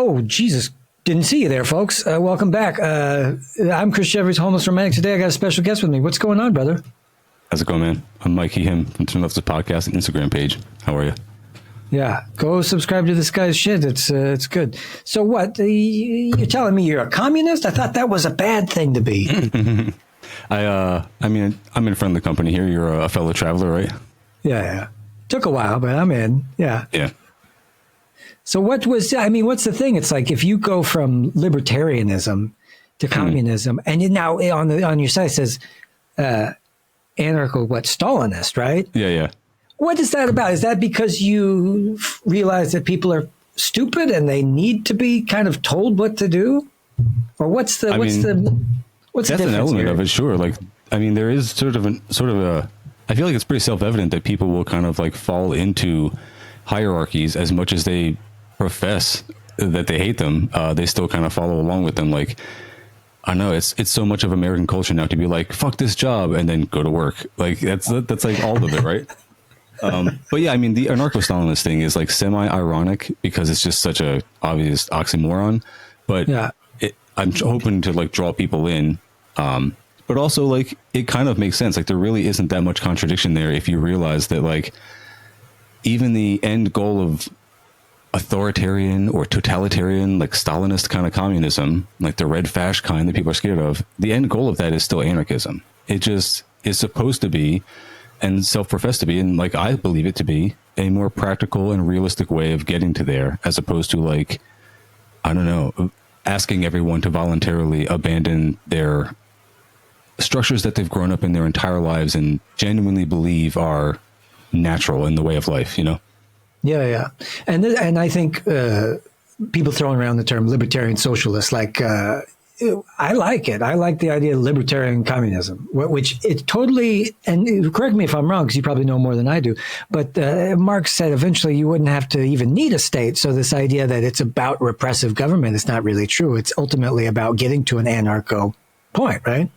Oh, Jesus. Didn't see you there, folks. Welcome back. I'm Chris Jeffries, Homeless Romantic. Today I got a special guest with me. What's going on, brother? How's it going, man? I'm Mikey, him from Turn Leftist podcast and Instagram page. How are you? Yeah, go subscribe to this guy's shit. It's good. So what? You're telling me you're a communist? I thought that was a bad thing to be. I mean, I'm in front of the company here. You're a fellow traveler, right? Yeah. Took a while, but I'm in. Yeah. So what's the thing? It's like if you go from libertarianism to communism, and now on your site it says anarcho-Stalinist, right? Yeah. What is that about? Is that because you realize that people are stupid and they need to be kind of told what to do? Or what's the that's difference an element here? of it, sure. Like, I mean, there is sort of a. I feel like it's pretty self-evident that people will kind of like fall into hierarchies as much as they profess that they hate them. They still kind of follow along with them. Like, I know it's so much of American culture now to be like, fuck this job and then go to work. Like that's like all of it, right? But yeah, I mean, the anarcho-Stalinist thing is like semi-ironic because it's just such a obvious oxymoron. But yeah, I'm hoping to like draw people in. But also like it kind of makes sense. Like there really isn't that much contradiction there if you realize that like even the end goal of authoritarian or totalitarian, like Stalinist kind of communism, like the red fash kind that people are scared of, the end goal of that is still anarchism. It just is supposed to be and self-professed to be, and like I believe it to be, a more practical and realistic way of getting to there, as opposed to like, I don't know, asking everyone to voluntarily abandon their structures that they've grown up in their entire lives and genuinely believe are natural in the way of life, you know? Yeah. And I think people throwing around the term libertarian socialist, like, I like it. I like the idea of libertarian communism, which it's totally, and correct me if I'm wrong, because you probably know more than I do, but Marx said eventually you wouldn't have to even need a state. So this idea that it's about repressive government is not really true. It's ultimately about getting to an anarcho point, right?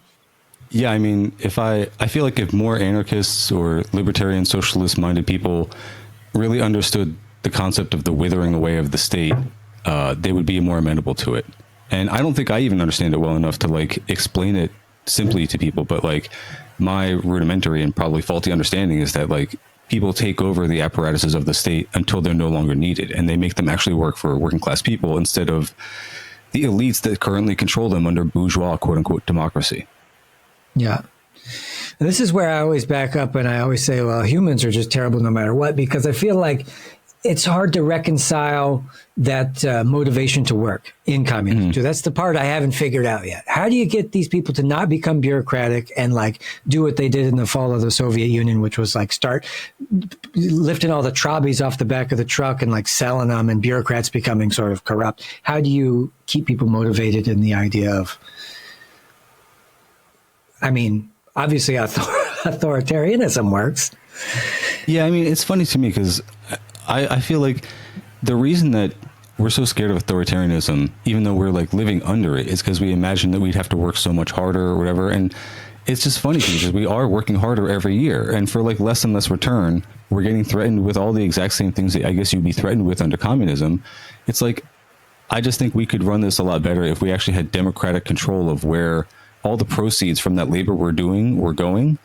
Yeah, I mean, I feel like if more anarchists or libertarian socialist minded people really understood the concept of the withering away of the state, they would be more amenable to it. And I don't think I even understand it well enough to like explain it simply to people. But like my rudimentary and probably faulty understanding is that like people take over the apparatuses of the state until they're no longer needed, and they make them actually work for working class people instead of the elites that currently control them under bourgeois quote unquote democracy. Yeah. And this is where I always back up and I always say, well, humans are just terrible no matter what, because I feel like it's hard to reconcile that motivation to work in communism. So that's the part I haven't figured out yet. How do you get these people to not become bureaucratic and like do what they did in the fall of the Soviet Union, which was like start lifting all the trolleys off the back of the truck and like selling them, and bureaucrats becoming sort of corrupt? How do you keep people motivated in the idea of, I mean, obviously authoritarianism works. Yeah, I mean, it's funny to me because I feel like the reason that we're so scared of authoritarianism, even though we're like living under it, is because we imagine that we'd have to work so much harder or whatever. And it's just funny to me because we are working harder every year. And for like less and less return, we're getting threatened with all the exact same things that I guess you'd be threatened with under communism. It's like, I just think we could run this a lot better if we actually had democratic control of where all the proceeds from that labor we're doing were going.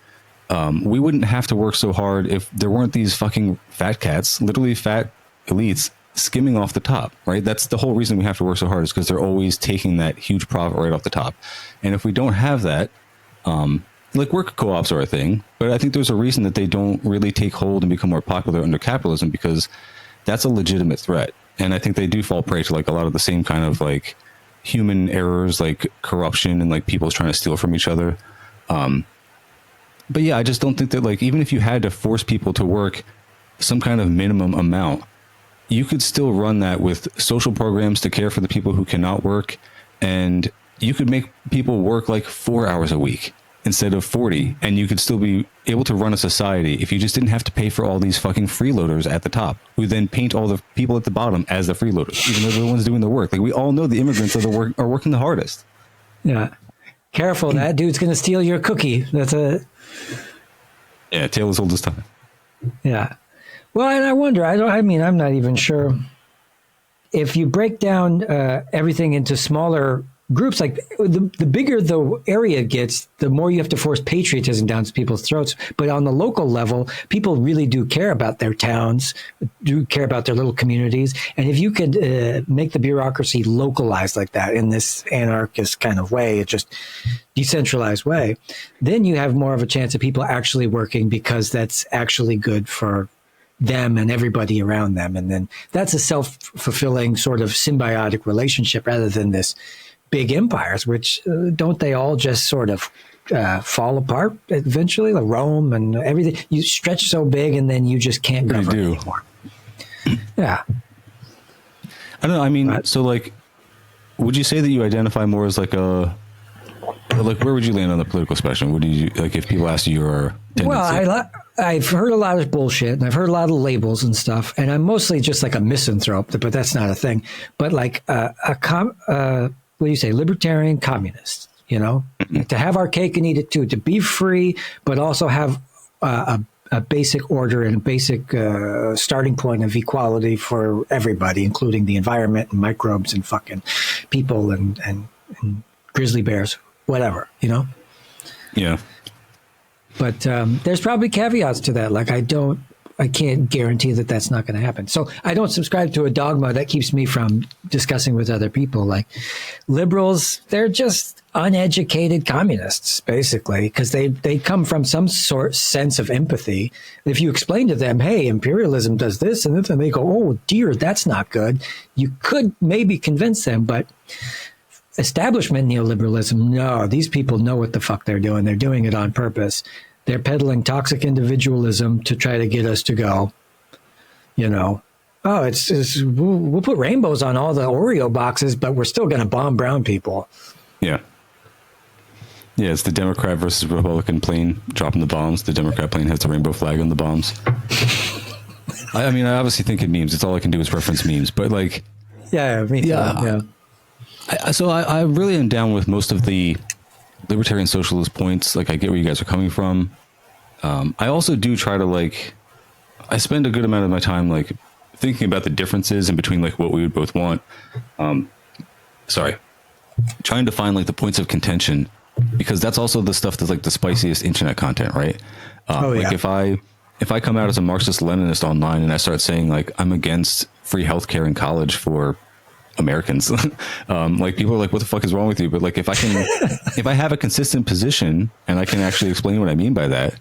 We wouldn't have to work so hard if there weren't these fucking fat cats, literally fat elites, skimming off the top, right? That's the whole reason we have to work so hard, is because they're always taking that huge profit right off the top. And if we don't have that, like work co-ops are a thing, but I think there's a reason that they don't really take hold and become more popular under capitalism, because that's a legitimate threat. And I think they do fall prey to like a lot of the same kind of like human errors, like corruption and like people trying to steal from each other. But yeah, I just don't think that like, even if you had to force people to work some kind of minimum amount, you could still run that with social programs to care for the people who cannot work. And you could make people work like 4 hours a week instead of 40. And you could still be able to run a society if you just didn't have to pay for all these fucking freeloaders at the top, who then paint all the people at the bottom as the freeloaders, even though they're the ones doing the work. Like we all know the immigrants are working the hardest. Yeah. Careful, that dude's going to steal your cookie. Yeah, tale as old as time. Yeah. Well, and I wonder, I'm not even sure if you break down everything into smaller groups, like the bigger the area gets, the more you have to force patriotism down people's throats. But on the local level, people really do care about their towns, do care about their little communities. And if you could make the bureaucracy localized like that in this anarchist kind of way, just decentralized way, then you have more of a chance of people actually working, because that's actually good for them and everybody around them. And then that's a self-fulfilling sort of symbiotic relationship, rather than this big empires, which don't they all just sort of fall apart eventually, like Rome and everything? You stretch so big and then you just can't govern anymore. Yeah. I don't know. I mean, so like, would you say that you identify more as like where would you land on the political spectrum? What do you, like, if people ask you your tendency? Well, I've heard a lot of bullshit, and I've heard a lot of labels and stuff, and I'm mostly just like a misanthrope, but that's not a thing. But like what do you say, libertarian communist, you know, to have our cake and eat it too, to be free, but also have a basic order and a basic starting point of equality for everybody, including the environment and microbes and fucking people and grizzly bears, whatever, you know? Yeah. But there's probably caveats to that. Like, I can't guarantee that that's not going to happen. So I don't subscribe to a dogma that keeps me from discussing with other people. Like liberals, they're just uneducated communists, basically, because they come from some sort sense of empathy. If you explain to them, hey, imperialism does this and this, and they go, oh dear, that's not good, you could maybe convince them. But establishment neoliberalism, no, these people know what the fuck they're doing. They're doing it on purpose. They're peddling toxic individualism to try to get us to go, you know, oh, we'll put rainbows on all the Oreo boxes, but we're still going to bomb brown people. Yeah. Yeah, it's the Democrat versus Republican plane dropping the bombs. The Democrat plane has the rainbow flag on the bombs. I mean, I obviously think it memes. It's all I can do is reference memes. But like... Yeah, me too. Yeah. So I really am down with most of the libertarian socialist points. Like, I get where you guys are coming from. I also do try to, like, I spend a good amount of my time like thinking about the differences in between like what we would both want. Trying to find like the points of contention, because that's also the stuff that's like the spiciest internet content, right? Like if I come out as a Marxist Leninist online and I start saying like I'm against free healthcare in college for Americans, like people are like, what the fuck is wrong with you? But like if I have a consistent position and I can actually explain what I mean by that,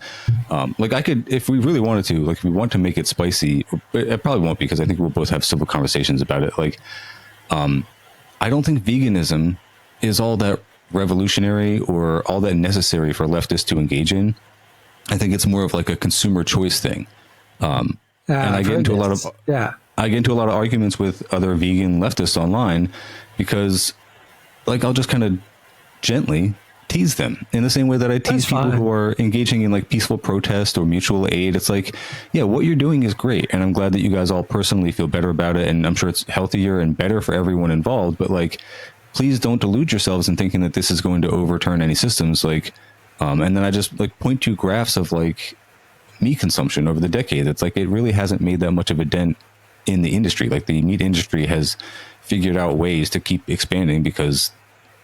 like I could, if we really wanted to, like if we want to make it spicy, it probably won't, because I think we'll both have civil conversations about it. Like I don't think veganism is all that revolutionary or all that necessary for leftists to engage in. I think it's more of like a consumer choice thing. And I get into I get into a lot of arguments with other vegan leftists online because like I'll just kind of gently tease them in the same way that I tease people who are engaging in like peaceful protest or mutual aid. It's like, yeah, what you're doing is great. And I'm glad that you guys all personally feel better about it. And I'm sure it's healthier and better for everyone involved. But like, please don't delude yourselves in thinking that this is going to overturn any systems. Like, and then I just like point to graphs of like meat consumption over the decade. It's like, it really hasn't made that much of a dent in the industry. Like the meat industry has figured out ways to keep expanding because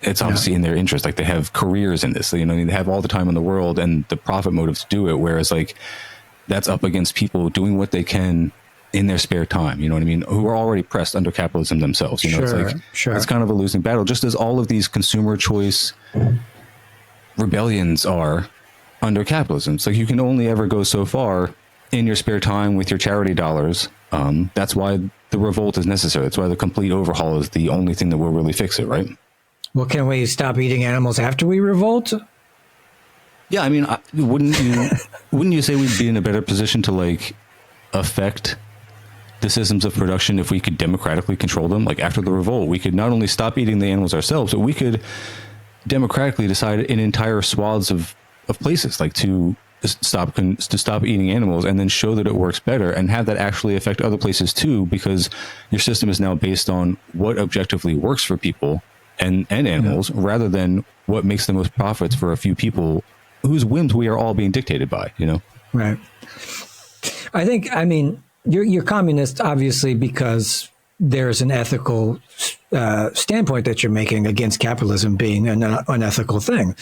it's obviously in their interest. Like they have careers in this, you know, they have all the time in the world and the profit motive to do it. Whereas like that's up against people doing what they can in their spare time, you know what I mean? Who are already pressed under capitalism themselves. You know, it's like, it's kind of a losing battle, just as all of these consumer choice rebellions are under capitalism. It's like you can only ever go so far in your spare time with your charity dollars. That's why the revolt is necessary. That's why the complete overhaul is the only thing that will really fix it, right? Well, can we stop eating animals after we revolt? Yeah, I mean, wouldn't you say we'd be in a better position to like affect the systems of production if we could democratically control them? Like after the revolt, we could not only stop eating the animals ourselves, but we could democratically decide in entire swaths of places, like to stop eating animals, and then show that it works better and have that actually affect other places too, because your system is now based on what objectively works for people and animals, rather than what makes the most profits for a few people whose whims we are all being dictated by, you know? Right. I mean, you're communist, obviously, because there's an ethical standpoint that you're making against capitalism being an unethical thing.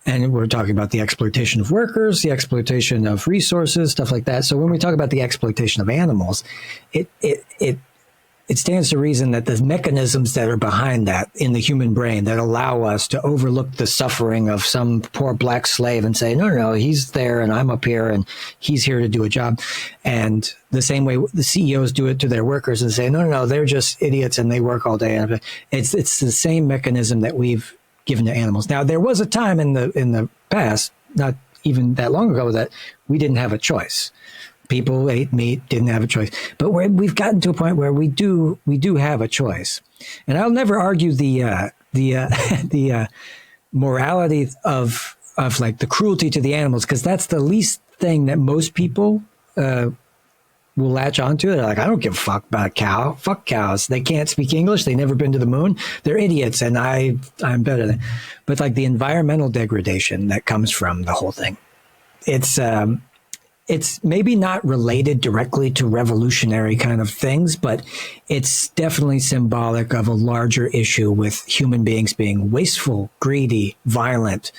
And we're talking about the exploitation of workers, the exploitation of resources, stuff like that. So when we talk about the exploitation of animals, it stands to reason that the mechanisms that are behind that in the human brain that allow us to overlook the suffering of some poor black slave and say, no, he's there and I'm up here and he's here to do a job. And the same way the CEOs do it to their workers and say, no, they're just idiots and they work all day. It's the same mechanism that we've given to animals. Now, there was a time in the past, not even that long ago, that we didn't have a choice. People ate meat, didn't have a choice. But we've gotten to a point where we do have a choice. And I'll never argue the morality of like the cruelty to the animals, because that's the least thing that most people will latch onto. They're like, I don't give a fuck about a cow. Fuck cows. They can't speak English. They've never been to the moon. They're idiots, and I'm better than. But like the environmental degradation that comes from the whole thing, it's maybe not related directly to revolutionary kind of things, but it's definitely symbolic of a larger issue with human beings being wasteful, greedy, violent.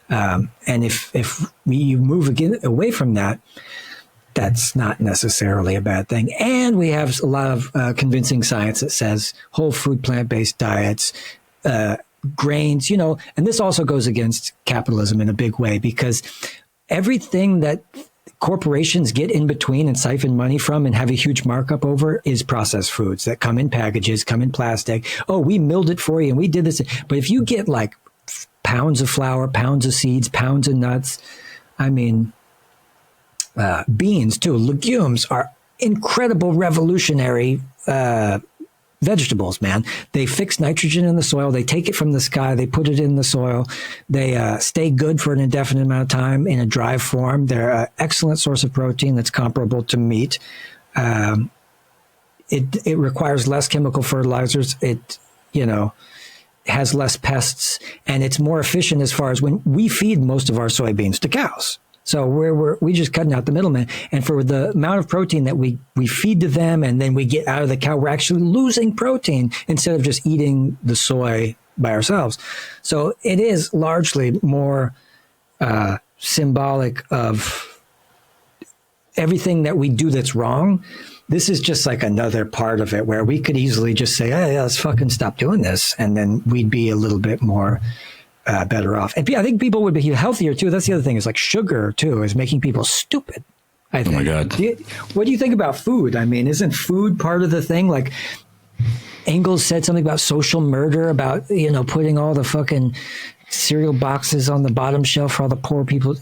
And if you move away from that, that's not necessarily a bad thing. And we have a lot of convincing science that says whole food, plant-based diets, grains, and this also goes against capitalism in a big way, because everything that corporations get in between and siphon money from and have a huge markup over is processed foods that come in packages, come in plastic. Oh, we milled it for you and we did this. But if you get like pounds of flour, pounds of seeds, pounds of nuts, beans too, legumes are incredible revolutionary vegetables, man. They fix nitrogen in the soil. They take it from the sky. They put it in the soil. They stay good for an indefinite amount of time in a dry form. They're an excellent source of protein that's comparable to meat. It requires less chemical fertilizers. It, has less pests, and it's more efficient as far as when we feed most of our soybeans to cows. So we're just cutting out the middleman. And for the amount of protein that we feed to them and then we get out of the cow, we're actually losing protein instead of just eating the soy by ourselves. So it is largely more symbolic of everything that we do that's wrong. This is just like another part of it where we could easily just say, hey, let's fucking stop doing this. And then we'd be a little bit more better off. And I think people would be healthier too. That's the other thing, is like sugar too is making people stupid, I think. Oh my God. What do you think about food? Isn't food part of the thing? Like Engels said something about social murder, about, putting all the fucking cereal boxes on the bottom shelf for all the poor people,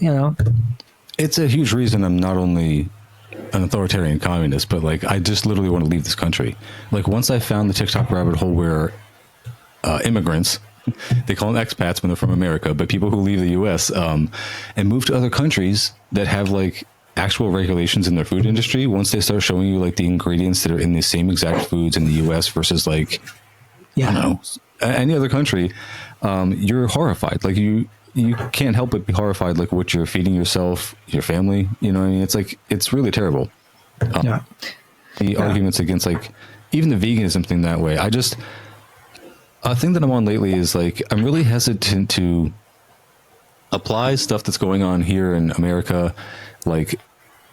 It's a huge reason I'm not only an authoritarian communist, but like I just literally want to leave this country. Like once I found the TikTok rabbit hole where immigrants, they call them expats when they're from America, but people who leave the U.S. And move to other countries that have like actual regulations in their food industry, once they start showing you like the ingredients that are in the same exact foods in the U.S. versus like, I don't know, any other country, you're horrified. Like you can't help but be horrified, like what you're feeding yourself, your family. It's like, it's really terrible. The arguments against like even the veganism thing that way. A thing that I'm on lately is like, I'm really hesitant to apply stuff that's going on here in America, like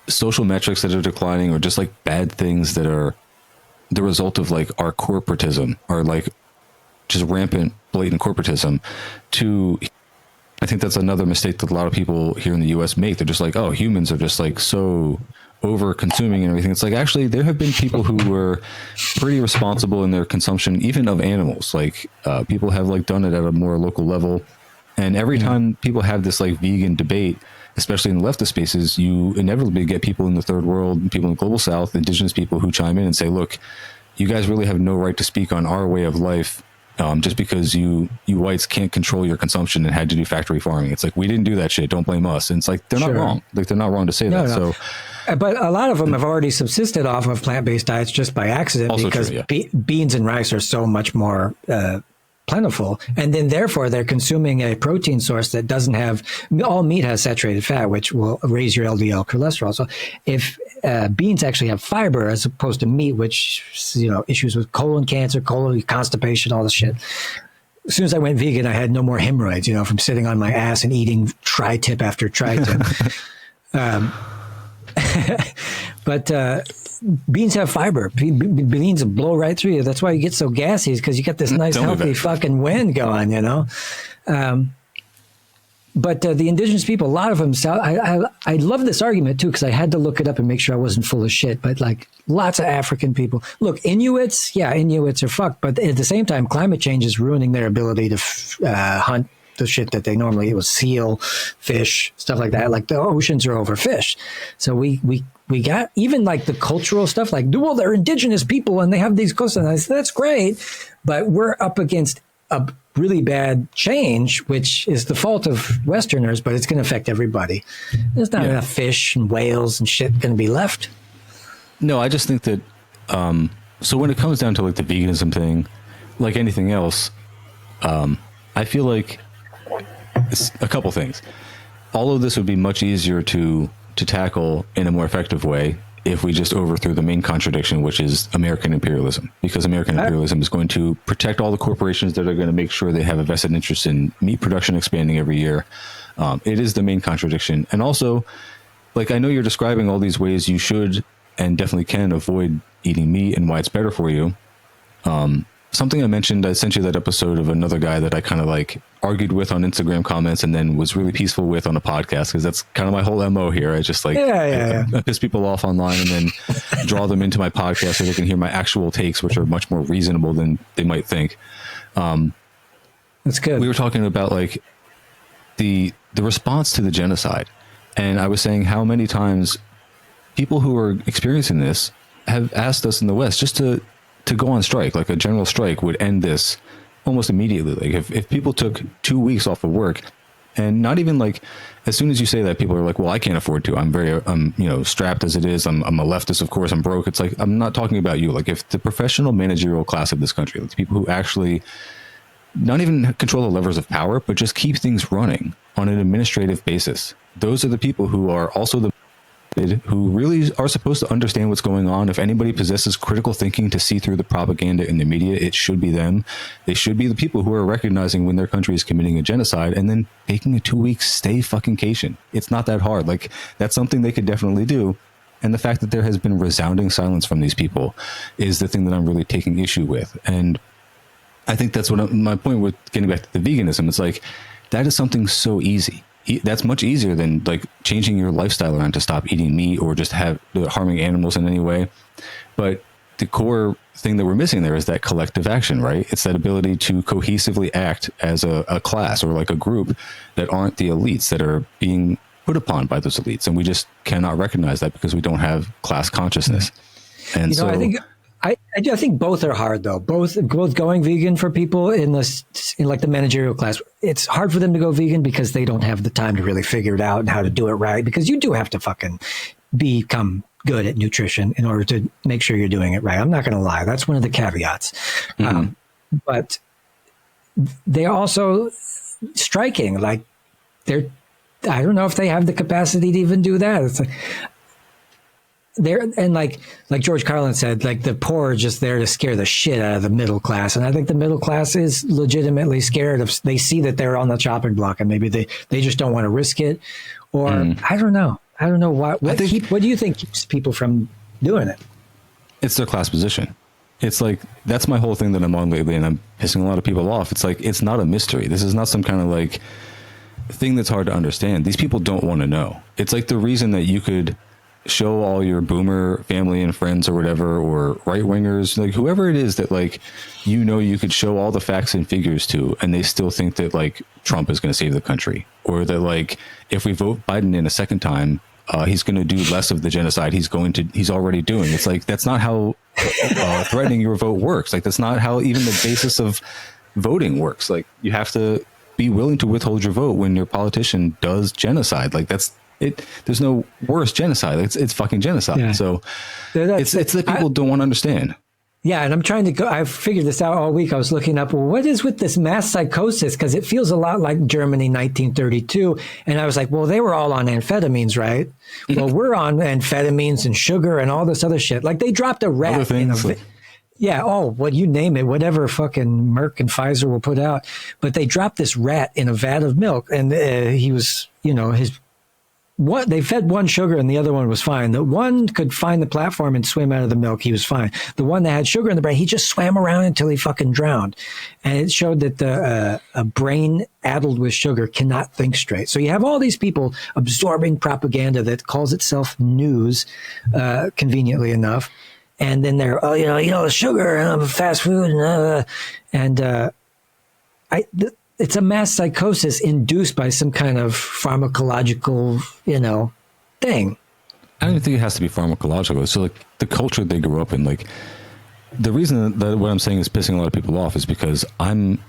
social metrics that are declining or just like bad things that are the result of like our corporatism or like just rampant, blatant corporatism to, I think that's another mistake that a lot of people here in the US make. They're just like, oh, humans are just like so over consuming and everything. It's like, actually, there have been people who were pretty responsible in their consumption, even of animals. Like people have like done it at a more local level. And every time people have this like vegan debate, especially in the leftist spaces, you inevitably get people in the third world, people in the global south, indigenous people who chime in and say, look, you guys really have no right to speak on our way of life. Just because you whites can't control your consumption and had to do factory farming. It's like, we didn't do that shit. Don't blame us. And it's like, they're not wrong. Like they're not wrong to say that. No. So, but a lot of them have already subsisted off of plant-based diets just by accident, because beans and rice are so much more plentiful, and then therefore they're consuming a protein source that doesn't have, all meat has saturated fat, which will raise your LDL cholesterol. So if beans actually have fiber as opposed to meat, which, issues with colon cancer, colon constipation, all this shit. As soon as I went vegan, I had no more hemorrhoids, from sitting on my ass and eating tri-tip after tri-tip. But beans have fiber. Beans blow right through you. That's why you get so gassy, is because you get this nice, healthy fucking wind going, But the indigenous people, a lot of them, I love this argument too, because I had to look it up and make sure I wasn't full of shit. But like lots of African people, look, Inuits are fucked. But at the same time, climate change is ruining their ability to hunt the shit that they normally eat, was seal, fish, stuff like that. Like the oceans are overfished. So we got even like the cultural stuff, like, well, they're indigenous people and they have these coasts. And I said, that's great. But we're up against a really bad change, which is the fault of Westerners, but it's going to affect everybody. There's not enough fish and whales and shit going to be left. No, I just think that, so when it comes down to like the veganism thing, like anything else, I feel like it's a couple things. All of this would be much easier to tackle in a more effective way if we just overthrew the main contradiction, which is American imperialism, because American imperialism is going to protect all the corporations that are going to make sure they have a vested interest in meat production expanding every year. It is the main contradiction. And also, like, I know you're describing all these ways you should and definitely can avoid eating meat and why it's better for you. Something I mentioned, I sent you that episode of another guy that I kind of like argued with on Instagram comments and then was really peaceful with on a podcast, because that's kind of my whole MO here. I just like, I piss people off online and then draw them into my podcast so they can hear my actual takes, which are much more reasonable than they might think. That's good. We were talking about like the response to the genocide. And I was saying how many times people who are experiencing this have asked us in the West just to go on strike. Like a general strike would end this almost immediately. Like if people took 2 weeks off of work, and not even like, as soon as you say that, people are like, well, I can't afford to. I'm strapped as it is. I'm a leftist, of course. I'm broke. It's like, I'm not talking about you. Like if the professional managerial class of this country, like the people who actually not even control the levers of power, but just keep things running on an administrative basis, those are the people who are also the who really are supposed to understand what's going on. If anybody possesses critical thinking to see through the propaganda in the media, it should be them. They should be the people who are recognizing when their country is committing a genocide and then taking a 2-week stay fucking cation. It's not that hard. Like, that's something they could definitely do. And the fact that there has been resounding silence from these people is the thing that I'm really taking issue with. And I think that's what my point with getting back to the veganism. It's like, that is something so easy. That's much easier than like changing your lifestyle around to stop eating meat or just harming animals in any way. But the core thing that we're missing there is that collective action, right? It's that ability to cohesively act as a class or like a group that aren't the elites that are being put upon by those elites. And we just cannot recognize that because we don't have class consciousness. And I think both are hard though. Both going vegan for people in like the managerial class, it's hard for them to go vegan because they don't have the time to really figure it out and how to do it right. Because you do have to fucking become good at nutrition in order to make sure you're doing it right. I'm not going to lie. That's one of the caveats. Mm-hmm. But they're also striking. Like I don't know if they have the capacity to even do that. It's like, and like George Carlin said, like the poor are just there to scare the shit out of the middle class. And I think the middle class is legitimately scared they see that they're on the chopping block and maybe they just don't want to risk it. Or I don't know. I don't know why. What do you think keeps people from doing it? It's their class position. It's like, that's my whole thing that I'm on lately, and I'm pissing a lot of people off. It's like, it's not a mystery. This is not some kind of like thing that's hard to understand. These people don't want to know. It's like the reason that you could show all your boomer family and friends or whatever, or right wingers, like whoever it is that like, you could show all the facts and figures to, and they still think that like Trump is going to save the country, or that like, if we vote Biden in a second time, he's going to do less of the genocide he's already doing. It's like, that's not how threatening your vote works. Like, that's not how even the basis of voting works. Like, you have to be willing to withhold your vote when your politician does genocide. Like, that's it. There's no worse genocide. It's fucking genocide. Yeah. So it's that people don't want to understand. Yeah, and I'm trying to go. I figured this out all week. I was looking up, well, what is with this mass psychosis? Because it feels a lot like Germany 1932. And I was like, well, they were all on amphetamines, right? Well, we're on amphetamines and sugar and all this other shit. Like they dropped a rat in a. Yeah, oh, well, you name it, whatever fucking Merck and Pfizer will put out. But they dropped this rat in a vat of milk, and he was, they fed one sugar and the other one was fine. The one could find the platform and swim out of the milk. He was fine. The one that had sugar in the brain, he just swam around until he fucking drowned. And it showed that a brain addled with sugar cannot think straight. So you have all these people absorbing propaganda that calls itself news, conveniently enough. And then they're, sugar and fast food it's a mass psychosis induced by some kind of pharmacological, thing. I don't even think it has to be pharmacological. So like the culture they grew up in, like the reason that what I'm saying is pissing a lot of people off is because I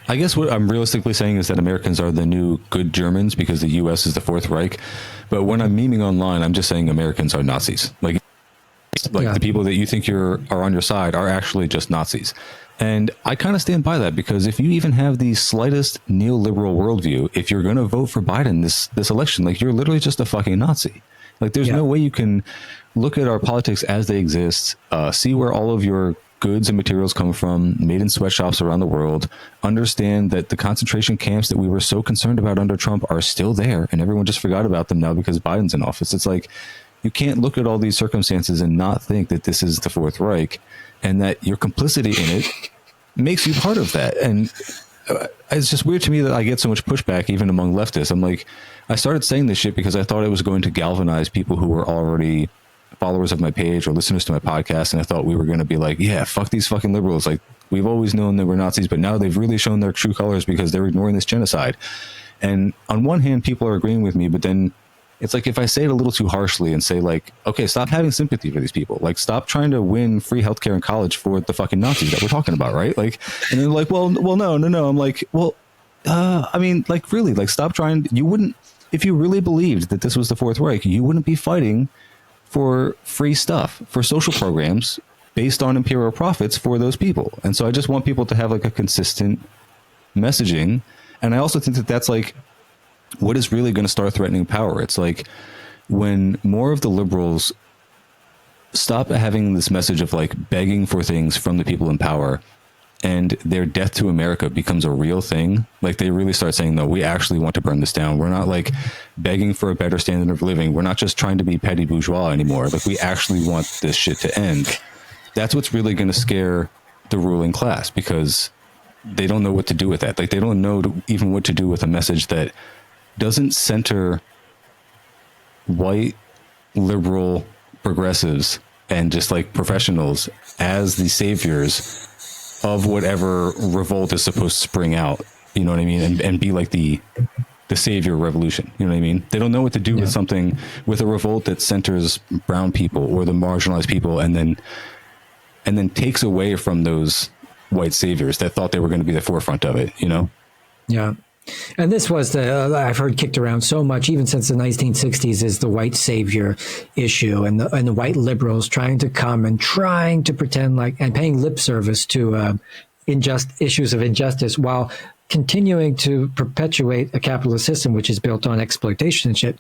guess what I'm realistically saying is that Americans are the new good Germans because the US is the Fourth Reich. But when I'm memeing online, I'm just saying Americans are Nazis. Like the people that you think are on your side are actually just Nazis. And I kind of stand by that because if you even have the slightest neoliberal worldview, if you're going to vote for Biden this election, like you're literally just a fucking Nazi. Like there's no way you can look at our politics as they exist, see where all of your goods and materials come from, made in sweatshops around the world, understand that the concentration camps that we were so concerned about under Trump are still there, and everyone just forgot about them now because Biden's in office. It's like, you can't look at all these circumstances and not think that this is the Fourth Reich and that your complicity in it makes you part of that. And it's just weird to me that I get so much pushback even among leftists. I'm like, I started saying this shit because I thought it was going to galvanize people who were already followers of my page or listeners to my podcast. And I thought we were going to be like, yeah, fuck these fucking liberals. Like, we've always known that we're Nazis, but now they've really shown their true colors because they're ignoring this genocide. And on one hand, people are agreeing with me, but then it's like if I say it a little too harshly and say like, okay, stop having sympathy for these people. Like, stop trying to win free healthcare in college for the fucking Nazis that we're talking about, right? Like, and they're like, well, no. I'm like, well, I mean, like, really, like, stop trying. You wouldn't, if you really believed that this was the Fourth Reich, you wouldn't be fighting for free stuff, for social programs based on imperial profits for those people. And so I just want people to have like a consistent messaging. And I also think that that's like what is really going to start threatening power. It's like when more of the liberals stop having this message of like begging for things from the people in power and their death to America becomes a real thing. Like they really start saying, no, we actually want to burn this down. We're not like begging for a better standard of living. We're not just trying to be petty bourgeois anymore. Like we actually want this shit to end. That's what's really going to scare the ruling class because they don't know what to do with that. Like they don't know even what to do with a message that doesn't center white liberal progressives and just like professionals as the saviors of whatever revolt is supposed to spring out, you know what I mean? And be like the savior revolution, you know what I mean? They don't know what to do with something, with a revolt that centers brown people or the marginalized people and then takes away from those white saviors that thought they were going to be the forefront of it, you know? Yeah. And this was I've heard kicked around so much, even since the 1960s, is the white savior issue and the white liberals trying to come and trying to pretend like and paying lip service to issues of injustice while continuing to perpetuate a capitalist system which is built on exploitation and shit.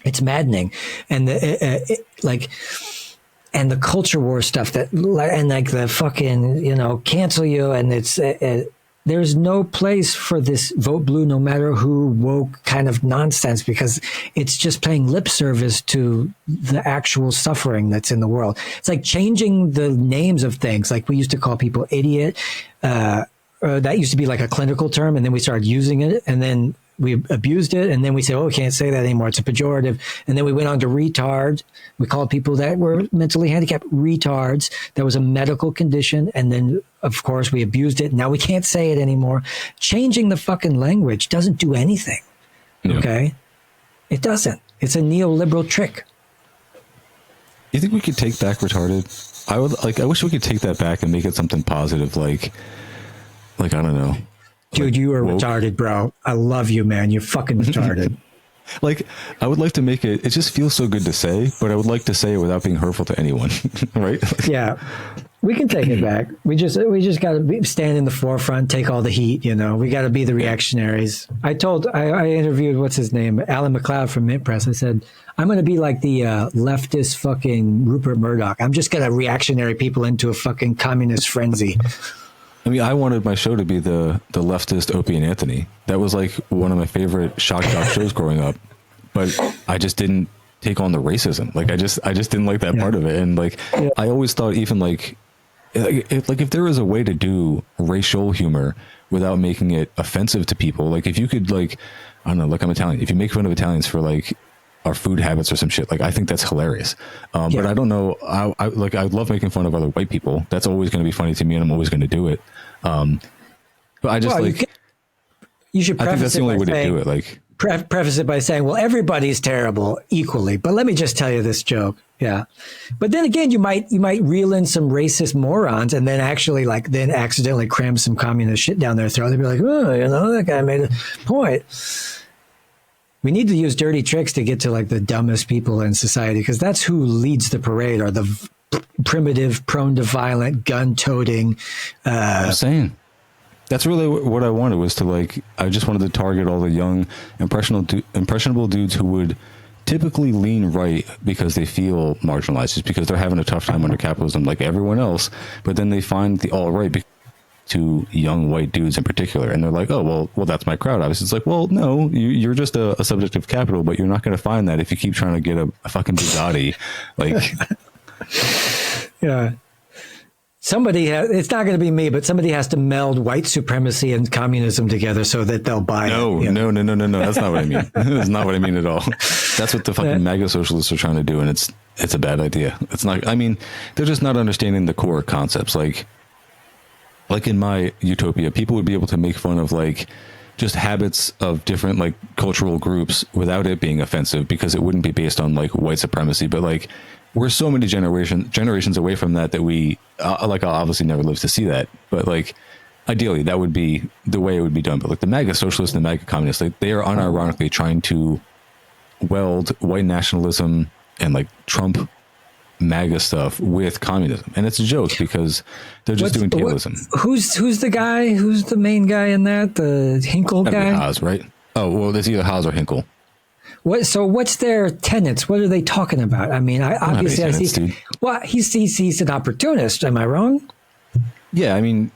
It's maddening. And and the culture war stuff and like the fucking, cancel you. And it's, there's no place for this vote blue, no matter who woke kind of nonsense, because it's just paying lip service to the actual suffering that's in the world. It's like changing the names of things. Like we used to call people idiot. That used to be like a clinical term. And then we started using it and then we abused it. And then we said, oh, we can't say that anymore. It's a pejorative. And then we went on to retard. We called people that were mentally handicapped retards. That was a medical condition. And then, of course, we abused it. Now we can't say it anymore. Changing the fucking language doesn't do anything. Yeah. Okay? It doesn't. It's a neoliberal trick. You think we could take back retarded? I wish we could take that back and make it something positive. Like I don't know. Dude, you are woke. Retarded, bro. I love you, man. You're fucking retarded. Like, I would like to make it just feels so good to say, but I would like to say it without being hurtful to anyone. Right? Yeah. We can take it back. We just got to stand in the forefront, take all the heat. We got to be the reactionaries. I interviewed what's his name, Alan McLeod from Mint Press. I said, I'm going to be like the leftist fucking Rupert Murdoch. I'm just going to reactionary people into a fucking communist frenzy. I mean, I wanted my show to be the leftist Opie and Anthony. That was like one of my favorite shock jock shows growing up, but I just didn't take on the racism. Like I just didn't like that part of it. And like, I always thought even like if there was a way to do racial humor without making it offensive to people, like if you could like, I don't know, like I'm Italian. If you make fun of Italians for like our food habits or some shit, like I think that's hilarious. But I don't know. I love making fun of other white people. That's always going to be funny to me, and I'm always going to do it. But I just you should. I think that's the only way to do it. Like preface it by saying, well, everybody's terrible equally, but let me just tell you this joke. Yeah. But then again, you might reel in some racist morons and then actually then accidentally cram some communist shit down their throat. They'd be like, oh, that guy made a point. We need to use dirty tricks to get to like the dumbest people in society, because that's who leads the parade, are the primitive, prone to violent, gun-toting. I'm saying. That's really what I wanted, was to like, I just wanted to target all the young, impressionable dudes who would typically lean right because they feel marginalized, just because they're having a tough time under capitalism like everyone else. But then they find the alt-right to young white dudes in particular, and they're like, oh, well, that's my crowd. Obviously, it's like, well, no, you're just a subject of capital, but you're not going to find that if you keep trying to get a fucking Bugatti. Like, yeah. It's not going to be me, but somebody has to meld white supremacy and communism together so that they'll buy it. No. That's not what I mean. That's not what I mean at all. That's what the fucking MAGA socialists are trying to do, and it's a bad idea. It's not. I mean, they're just not understanding the core concepts. Like in my utopia, people would be able to make fun of like just habits of different like cultural groups without it being offensive, because it wouldn't be based on like white supremacy. But like, we're so many generations away from that we I'll obviously never live to see that. But like, ideally, that would be the way it would be done. But like the MAGA socialists and the MAGA communists, like they are unironically trying to weld white nationalism and like Trump MAGA stuff with communism, and it's a joke because they're just doing tailism. Who's the guy? Who's the main guy in that? The Hinkle guy? Haas, right? Oh, well, it's either Haas or Hinkle. So what's their tenets? What are they talking about? I mean, obviously I see. Dude. Well, he's an opportunist. Am I wrong? Yeah, I mean,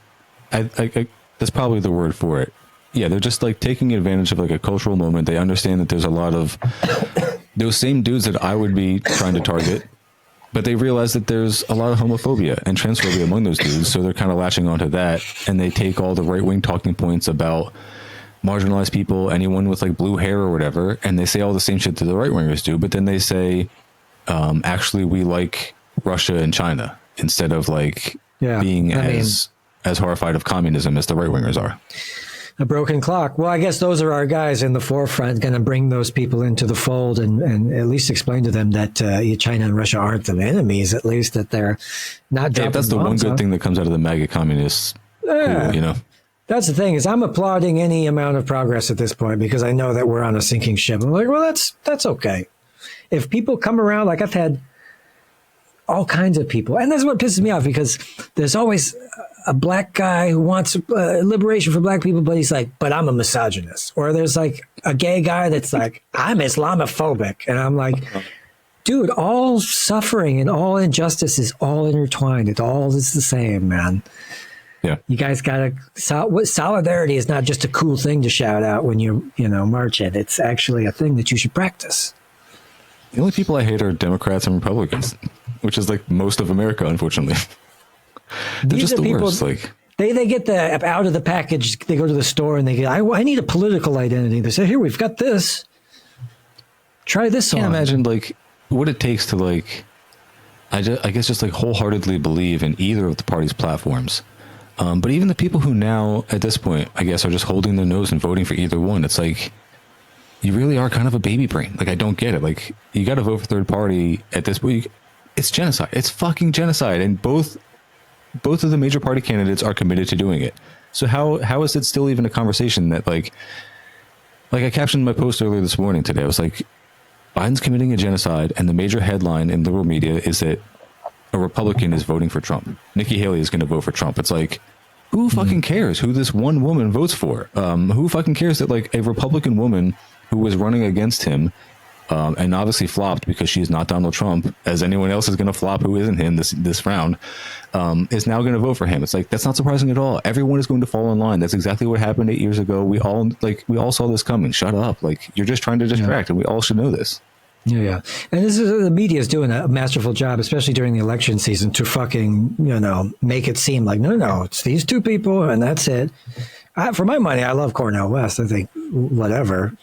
I that's probably the word for it. Yeah, they're just like taking advantage of like a cultural moment. They understand that there's a lot of those same dudes that I would be trying to target, but they realize that there's a lot of homophobia and transphobia among those dudes. So they're kind of latching onto that, and they take all the right-wing talking points about marginalized people, anyone with like blue hair or whatever, and they say all the same shit that the right-wingers do, but then they say, actually, we like Russia and China, instead of like being as horrified of communism as the right-wingers are. A broken clock. Well, I guess those are our guys in the forefront, going to bring those people into the fold and at least explain to them that China and Russia aren't the enemies, at least that they're not dropping bombs. That's the one good thing that comes out of the MAGA communists. Yeah. Cool, That's the thing, is I'm applauding any amount of progress at this point, because I know that we're on a sinking ship. I'm like, well, that's okay. If people come around, like I've had all kinds of people, and that's what pisses me off, because there's always a black guy who wants liberation for black people, but he's like, but I'm a misogynist. Or there's like a gay guy that's like, I'm Islamophobic. And I'm like, dude, all suffering and all injustice is all intertwined. It all is the same, man. Yeah. You guys got to, solidarity is not just a cool thing to shout out when you march it. It's actually a thing that you should practice. The only people I hate are Democrats and Republicans, which is like most of America, unfortunately. They're just the worst. Like, they get the out of the package. They go to the store and they get, I need a political identity. They say, here, we've got this. Try this on. I can't imagine like what it takes to like, I guess just like wholeheartedly believe in either of the party's platforms. But even the people who now, at this point, I guess, are just holding their nose and voting for either one, it's like, you really are kind of a baby brain. Like, I don't get it. Like, you got to vote for third party at this point. It's genocide. It's fucking genocide. And both of the major party candidates are committed to doing it. So how is it still even a conversation that, like, Like I captioned my post earlier this morning today. I was like, Biden's committing a genocide, and the major headline in liberal media is that a Republican is voting for Trump. Nikki Haley is going to vote for Trump. It's like, who fucking cares who this one woman votes for? Who fucking cares that like a Republican woman who was running against him and obviously flopped because she's not Donald Trump, as anyone else is going to flop who isn't him this round, is now going to vote for him. It's like, that's not surprising at all. Everyone is going to fall in line. That's exactly what happened 8 years ago. We all saw this coming. Shut up. Like, you're just trying to distract, and we all should know this. Yeah. And this is, the media is doing a masterful job, especially during the election season, to fucking, make it seem like, no, it's these two people and that's it. For my money, I love Cornell West. I think whatever,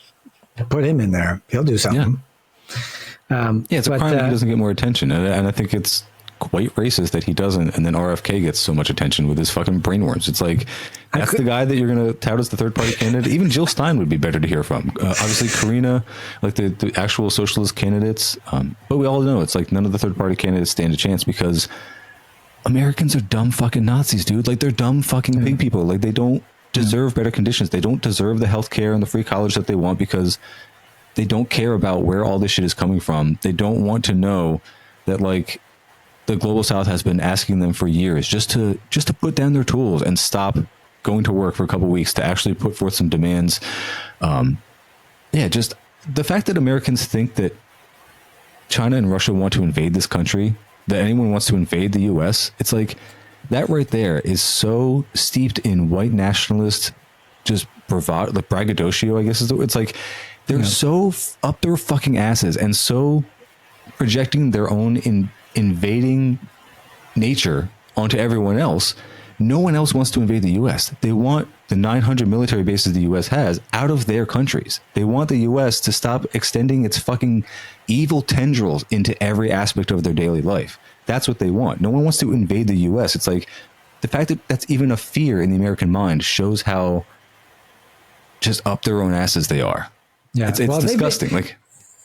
put him in there. He'll do something. Yeah, it's a crime that he doesn't get more attention. And I think it's quite racist that he doesn't. And then RFK gets so much attention with his fucking brainworms. It's like, that's the guy that you're going to tout as the third party candidate. Even Jill Stein would be better to hear from. Obviously, Karina, like the actual socialist candidates. But we all know it's like none of the third party candidates stand a chance because Americans are dumb fucking Nazis, dude. Like, they're dumb fucking pig people. Like, they don't deserve better conditions. They don't deserve the health care and the free college that they want because they don't care about where all this shit is coming from. They don't want to know that, like, the global South has been asking them for years just to put down their tools and stop going to work for a couple of weeks to actually put forth some demands. Just the fact that Americans think that China and Russia want to invade this country, that anyone wants to invade the US, it's like, that right there is so steeped in white nationalist, just bravado, like braggadocio, I guess it's like, they're so up their fucking asses and so projecting their own invading nature onto everyone else. No one else wants to invade the US. They want the 900 military bases the US has out of their countries. They want the US to stop extending its fucking evil tendrils into every aspect of their daily life. That's what they want. No one wants to invade the US. It's like, the fact that that's even a fear in the American mind shows how just up their own asses they are. Yeah, it's disgusting. Like,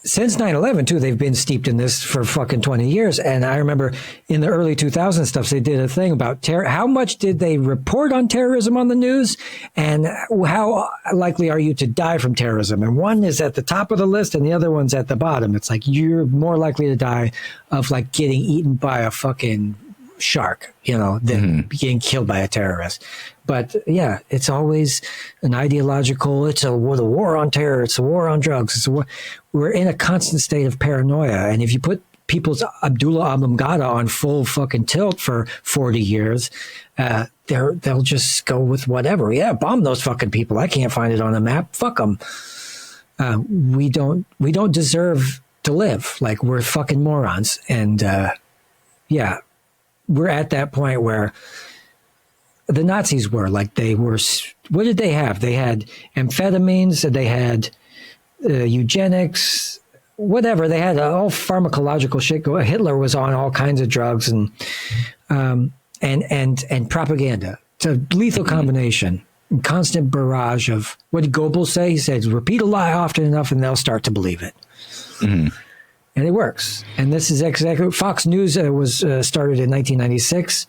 since 9/11 too, they've been steeped in this for fucking 20 years. And I remember in the early 2000s stuff, they did a thing about terror. How much did they report on terrorism on the news? And how likely are you to die from terrorism? And one is at the top of the list and the other one's at the bottom. It's like, you're more likely to die of like getting eaten by a fucking shark, than being killed by a terrorist. But yeah, it's always an ideological, the war on terror, it's a war on drugs. We're in a constant state of paranoia. And if you put people's Abdullah Oblongata on full fucking tilt for 40 years, they'll just go with whatever. Yeah, bomb those fucking people. I can't find it on a map. Fuck them. We don't deserve to live. Like, we're fucking morons. And we're at that point where the Nazis were. Like, they were, what did they have? They had amphetamines, they had eugenics, whatever. They had all pharmacological shit. Hitler was on all kinds of drugs and propaganda. It's a lethal combination, constant barrage of, what did Goebbels say? He said, repeat a lie often enough and they'll start to believe it. Mm-hmm. And it works. And this is exactly, Fox News was started in 1996.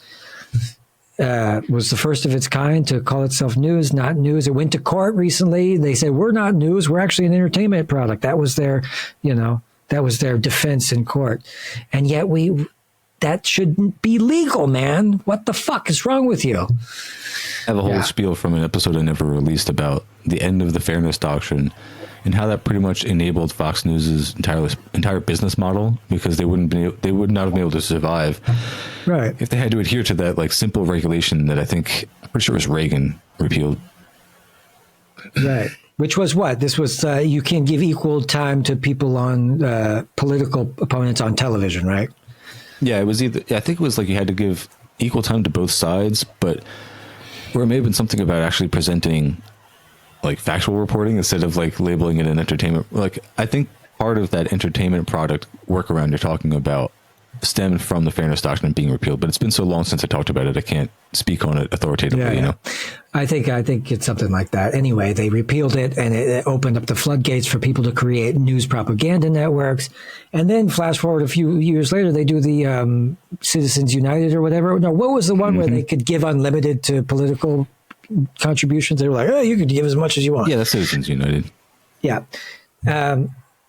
Was the first of its kind to call itself news, not news. It went to court recently. They said, we're not news. We're actually an entertainment product. That was their, that was their defense in court. And yet that shouldn't be legal, man. What the fuck is wrong with you? I have a whole spiel from an episode I never released about the end of the fairness doctrine and how that pretty much enabled Fox News's entire business model, because they would not have been able to survive, right, if they had to adhere to that like simple regulation that I'm pretty sure it was Reagan repealed. Right. Which was what? This was you can give equal time to people on political opponents on television, right? Yeah, it was I think it was like you had to give equal time to both sides, but or it may have been something about actually presenting like factual reporting instead of like labeling it an entertainment. Like, I think part of that entertainment product workaround you're talking about stemmed from the fairness doctrine being repealed, but it's been so long since I talked about it, I can't speak on it authoritatively. I think it's something like that. Anyway, they repealed it and it opened up the floodgates for people to create news propaganda networks. And then flash forward a few years later, they do the Citizens United or whatever. No, what was the one where they could give unlimited to political contributions? They were like, oh, you could give as much as you want. Yeah, that's Citizens United. Yeah.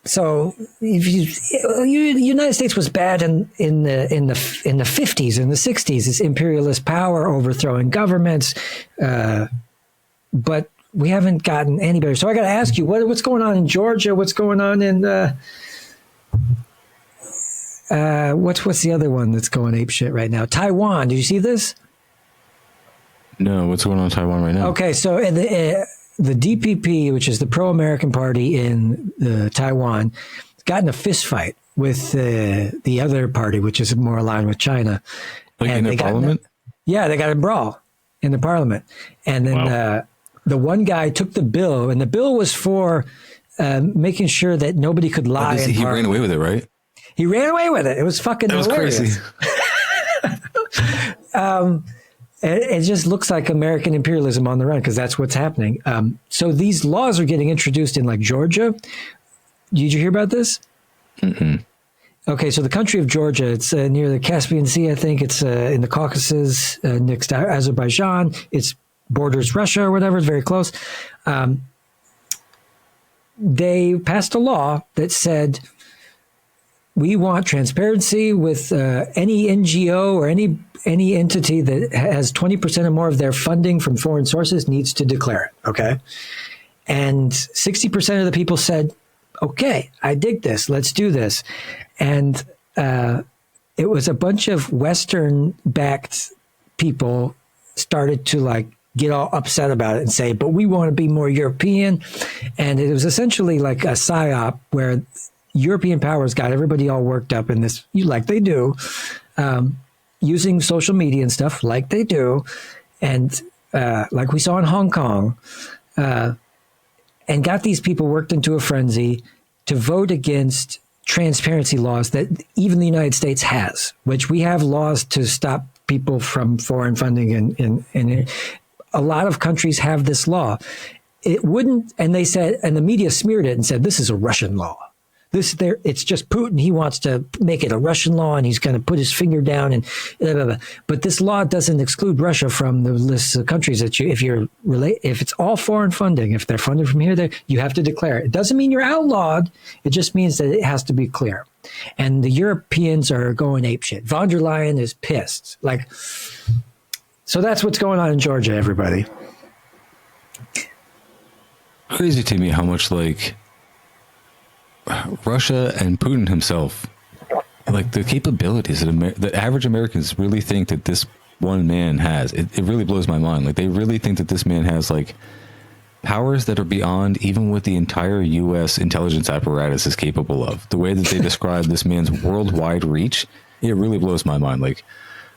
So if the United States was bad in the 50s and the 60s, this imperialist power overthrowing governments, but we haven't gotten any better. So I got to ask you, what's going on in Georgia? What's going on in what's the other one that's going apeshit right now? Taiwan. Did you see this? No, what's going on in Taiwan right now? Okay, so the DPP, which is the pro-American party in Taiwan, got in a fist fight with the other party, which is more aligned with China. Like in the parliament? Yeah, they got a brawl in the parliament. And then the one guy took the bill, and the bill was for making sure that nobody could lie. He ran away with it, right? He ran away with it. It was fucking hilarious. Crazy. It just looks like American imperialism on the run, because that's what's happening. So these laws are getting introduced in like Georgia. Did you hear about this? Mm-mm. Okay, so the country of Georgia, it's near the Caspian Sea, I think. It's in the Caucasus, next to Azerbaijan. It's borders Russia or whatever. It's very close. They passed a law that said, we want transparency with any NGO or any entity that has 20% or more of their funding from foreign sources needs to declare it. Okay. And 60% of the people said, okay, I dig this. Let's do this. And it was a bunch of Western backed people started to like get all upset about it and say, but we want to be more European. And it was essentially like a psyop where European powers got everybody all worked up in this, like they do, using social media and stuff like they do. And like we saw in Hong Kong, and got these people worked into a frenzy to vote against transparency laws that even the United States has, which we have laws to stop people from foreign funding. And a lot of countries have this law. It wouldn't, and they said, and the media smeared it and said, this is a Russian law. It's just Putin. He wants to make it a Russian law, and he's going to put his finger down. And blah, blah, blah. But this law doesn't exclude Russia from the list of countries that if it's all foreign funding, if they're funded from here, you have to declare it. It doesn't mean you're outlawed. It just means that it has to be clear. And the Europeans are going apeshit. Von der Leyen is pissed. So that's what's going on in Georgia, everybody. Crazy to me how much Russia and Putin himself, like the capabilities that the average Americans really think that this one man has, it really blows my mind. Like they really think that this man has like powers that are beyond even what the entire U.S. intelligence apparatus is capable of. The way that they describe this man's worldwide reach, it really blows my mind. Like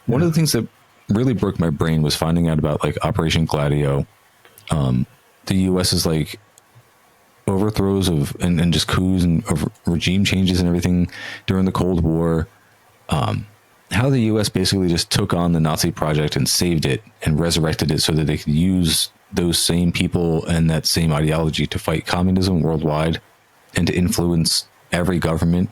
one of the things that really broke my brain was finding out about like Operation Gladio. The U.S. is like overthrows of and just coups and of regime changes and everything during the Cold War. How the U.S. basically just took on the Nazi project and saved it and resurrected it so that they could use those same people and that same ideology to fight communism worldwide and to influence every government.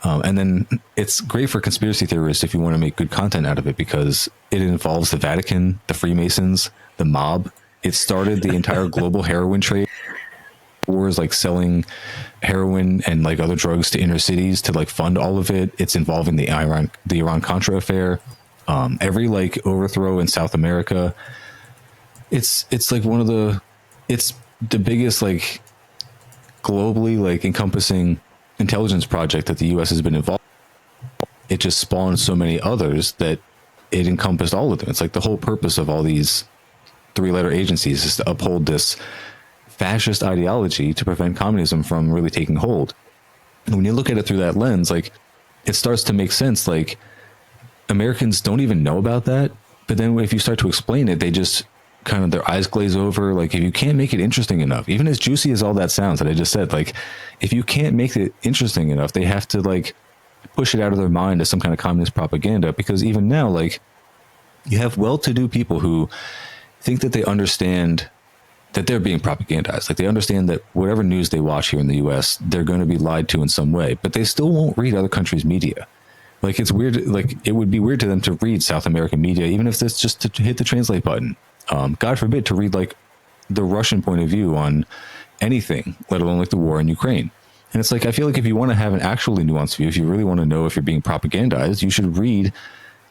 And then it's great for conspiracy theorists if you want to make good content out of it, because it involves the Vatican, the Freemasons, the mob. It started the entire global heroin trade. Wars like selling heroin and like other drugs to inner cities to like fund all of it. It's involving the Iran-Contra affair. Every like overthrow in South America. It's like it's the biggest like globally like encompassing intelligence project that the U.S. has been involved in. It just spawned so many others that it encompassed all of them. It's like the whole purpose of all these three-letter agencies is to uphold this fascist ideology to prevent communism from really taking hold. And when you look at it through that lens, like it starts to make sense. Like Americans don't even know about that, but then if you start to explain it, they just kind of their eyes glaze over. Like if you can't make it interesting enough, even as juicy as all that sounds that I just said, like if you can't make it interesting enough, they have to like push it out of their mind as some kind of communist propaganda. Because even now, like you have well-to-do people who think that they understand that they're being propagandized. Like they understand that whatever news they watch here in the US, they're going to be lied to in some way, but they still won't read other countries' media. Like it's weird. Like it would be weird to them to read South American media, even if it's just to hit the translate button. God forbid to read like the Russian point of view on anything, let alone like the war in Ukraine. And it's like, I feel like if you want to have an actually nuanced view, if you really want to know if you're being propagandized, you should read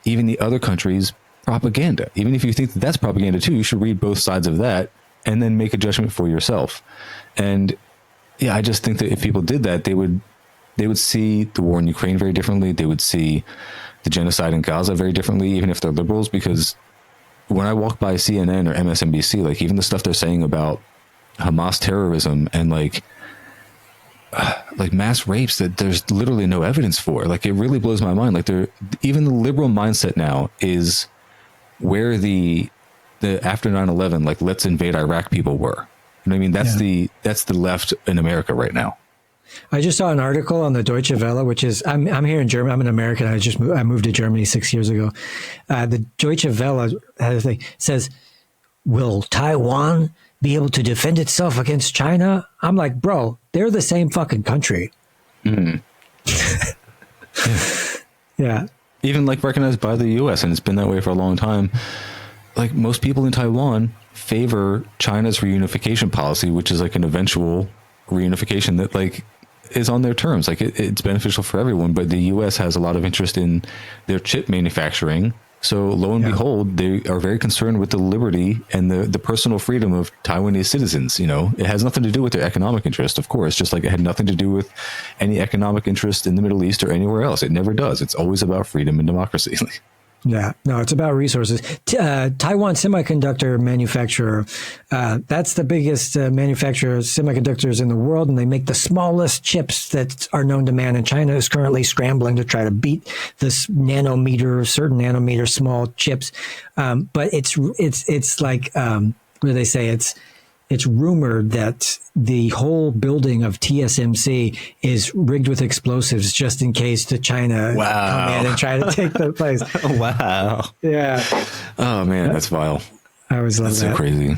even the other countries' propaganda. Even if you think that that's propaganda too, you should read both sides of that and then make a judgment for yourself. And yeah, I just think that if people did that, they would see the war in Ukraine very differently. They would see the genocide in Gaza very differently, even if they're liberals, because when I walk by CNN or MSNBC, like even the stuff they're saying about Hamas terrorism and like mass rapes that there's literally no evidence for, like it really blows my mind. Like even the liberal mindset now is where the after 9/11, like let's invade Iraq people were. You know what I mean? That's the left in America right now. I just saw an article on the Deutsche Welle, which is I'm here in Germany. I'm an American. I moved to Germany 6 years ago. The Deutsche Welle says, "Will Taiwan be able to defend itself against China?" I'm like, bro, they're the same fucking country. Mm. Yeah. Even like recognized by the U.S. and it's been that way for a long time. Like most people in Taiwan favor China's reunification policy, which is like an eventual reunification that like is on their terms. Like it's beneficial for everyone, but the U.S. has a lot of interest in their chip manufacturing. So lo and behold, they are very concerned with the liberty and the personal freedom of Taiwanese citizens. You know, it has nothing to do with their economic interest, of course, just like it had nothing to do with any economic interest in the Middle East or anywhere else. It never does. It's always about freedom and democracy. Yeah, no, it's about resources. Taiwan semiconductor manufacturer, that's the biggest manufacturer of semiconductors in the world, and they make the smallest chips that are known to man. And China is currently scrambling to try to beat this certain nanometer small chips. But it's like, what do they say? It's rumored that the whole building of TSMC is rigged with explosives just in case the China come in and try to take the place. Wow. Yeah. Oh, man, that's vile. I always love that. That's so crazy.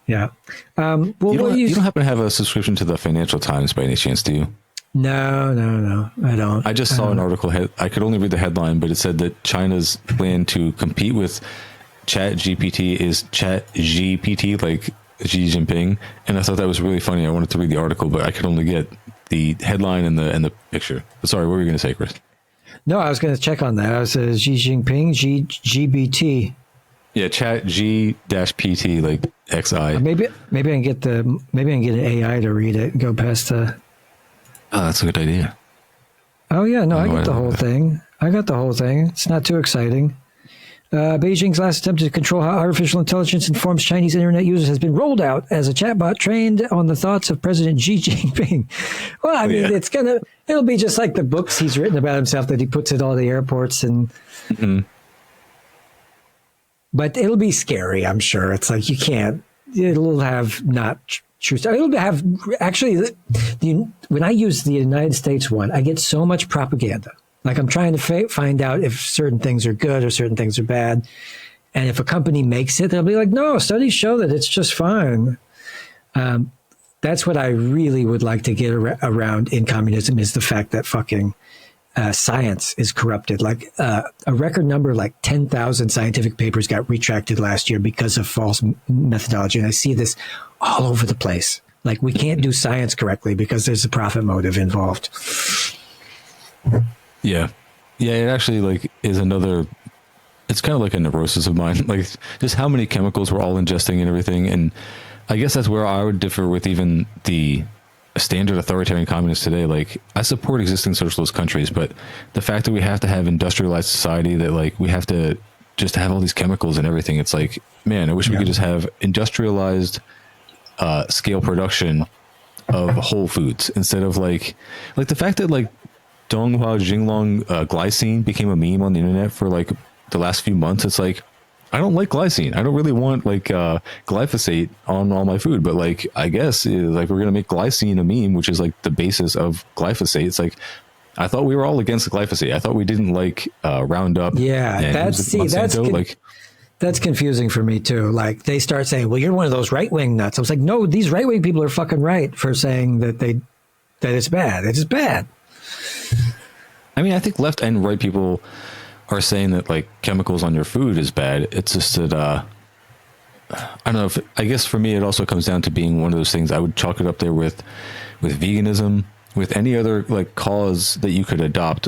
Yeah. Well, you don't happen to have a subscription to the Financial Times by any chance, do you? No, I don't. I just saw an article. I could only read the headline, but it said that China's plan to compete with ChatGPT is ChatGPT, like Xi Jinping, and I thought that was really funny. I wanted to read the article, but I could only get the headline and the picture. But sorry, what were you going to say, Chris? No, I was going to check on that. I was Xi Jinping, GBT. Yeah, Chat G-PT, like XI. Maybe I can get an AI to read it and go past the. Oh, that's a good idea. Oh yeah, no, I get the whole thing. It's not too exciting. Beijing's last attempt to control how artificial intelligence informs Chinese internet users has been rolled out as a chatbot trained on the thoughts of President Xi Jinping. Well, I mean, it'll be just like the books he's written about himself that he puts at all the airports and. Mm-hmm. But it'll be scary, I'm sure. It's like it'll have not true stuff. It'll have actually. When I use the United States one, I get so much propaganda. Like I'm trying to find out if certain things are good or certain things are bad. And if a company makes it, they'll be like, no, studies show that it's just fine. That's what I really would like to get around in communism is the fact that fucking science is corrupted. Like a record number, like 10,000 scientific papers got retracted last year because of false methodology. And I see this all over the place. Like we can't do science correctly because there's a profit motive involved. Yeah. It actually like is another, it's kind of like a neurosis of mine, like just how many chemicals we're all ingesting and everything. And I guess that's where I would differ with even the standard authoritarian communists today. Like I support existing socialist countries, but the fact that we have to have industrialized society, that like we have to just have all these chemicals and everything. It's like, man, I wish we could just have industrialized scale production of whole foods instead of like the fact that like Donghua Jinglong glycine became a meme on the internet for like the last few months. It's like, I don't like glycine. I don't really want like glyphosate on all my food, but like, I guess like we're going to make glycine a meme, which is like the basis of glyphosate. It's like, I thought we were all against glyphosate. I thought we didn't like Roundup. Yeah. That's confusing for me too. Like they start saying, well, you're one of those right-wing nuts. I was like, no, these right-wing people are fucking right for saying that it's bad. It is bad. I mean, I think left and right people are saying that like chemicals on your food is bad. It's just that I don't know if, I guess for me, it also comes down to being one of those things. I would chalk it up there with veganism, with any other like cause that you could adopt.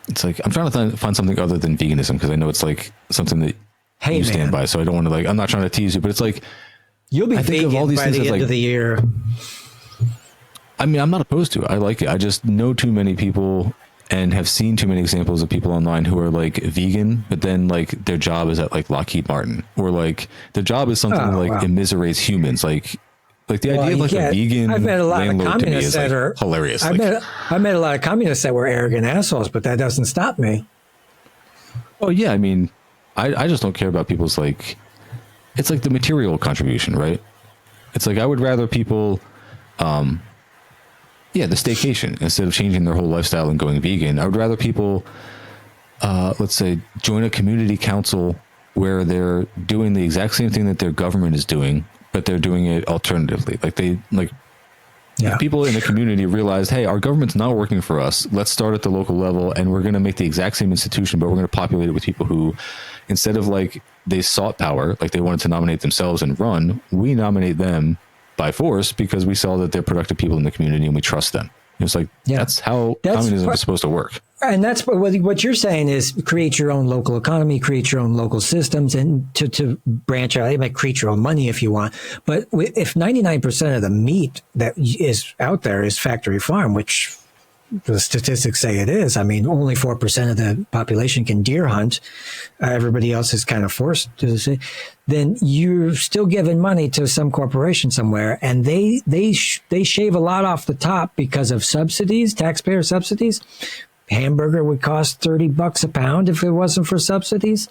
It's like, I'm trying to find something other than veganism, because I know it's like something that you stand by. So I don't want to like, I'm not trying to tease you, but it's like, you'll be vegan of all these by things the end of the year. I mean, I'm not opposed to it. I like it. I just know too many people and have seen too many examples of people online who are like vegan, but then like their job is at like Lockheed Martin, or like their job is something that like immiserates humans. Like the idea of like a vegan I've met a lot of communists that are hilarious. I met a lot of communists that were arrogant assholes, but that doesn't stop me. Oh yeah, I mean, I just don't care about people's like, it's like the material contribution, right? It's like I would rather people, the staycation, instead of changing their whole lifestyle and going vegan. I would rather people, let's say, join a community council where they're doing the exact same thing that their government is doing, but they're doing it alternatively. If people in the community realized, hey, our government's not working for us. Let's start at the local level, and we're going to make the exact same institution, but we're going to populate it with people who, instead of like they sought power, like they wanted to nominate themselves and run, we nominate them by force because we saw that they're productive people in the community and we trust them. It's like, that's how communism is supposed to work. And that's what you're saying is create your own local economy, create your own local systems, and to branch out. You might create your own money if you want. But if 99% of the meat that is out there is factory farm, which the statistics say it is. I mean, only 4% of the population can deer hunt. Everybody else is kind of forced to say. Then you're still giving money to some corporation somewhere, and they shave a lot off the top because of subsidies, taxpayer subsidies. Hamburger would cost $30 a pound if it wasn't for subsidies.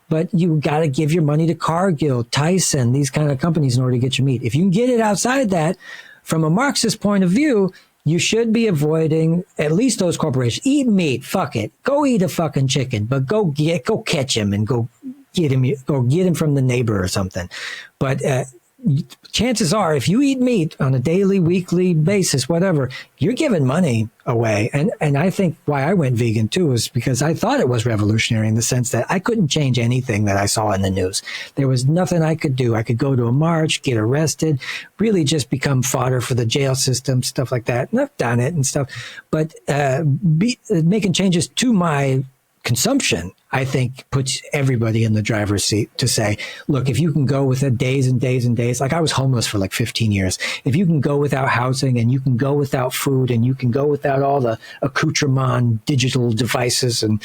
But you got to give your money to Cargill, Tyson, these kind of companies in order to get your meat. If you can get it outside that, from a Marxist point of view, you should be avoiding at least those corporations. Eat meat, fuck it. Go eat a fucking chicken, but go catch him and go get him from the neighbor or something. But chances are, if you eat meat on a daily, weekly basis, whatever, you're giving money away. And I think why I went vegan too is because I thought it was revolutionary in the sense that I couldn't change anything that I saw in the news. There was nothing I could do. I could go to a march, get arrested, really just become fodder for the jail system, stuff like that. And I've done it and stuff. But making changes to my consumption, I think, puts everybody in the driver's seat to say, look, if you can go without days and days and days, like I was homeless for like 15 years. If you can go without housing and you can go without food and you can go without all the accoutrement, digital devices and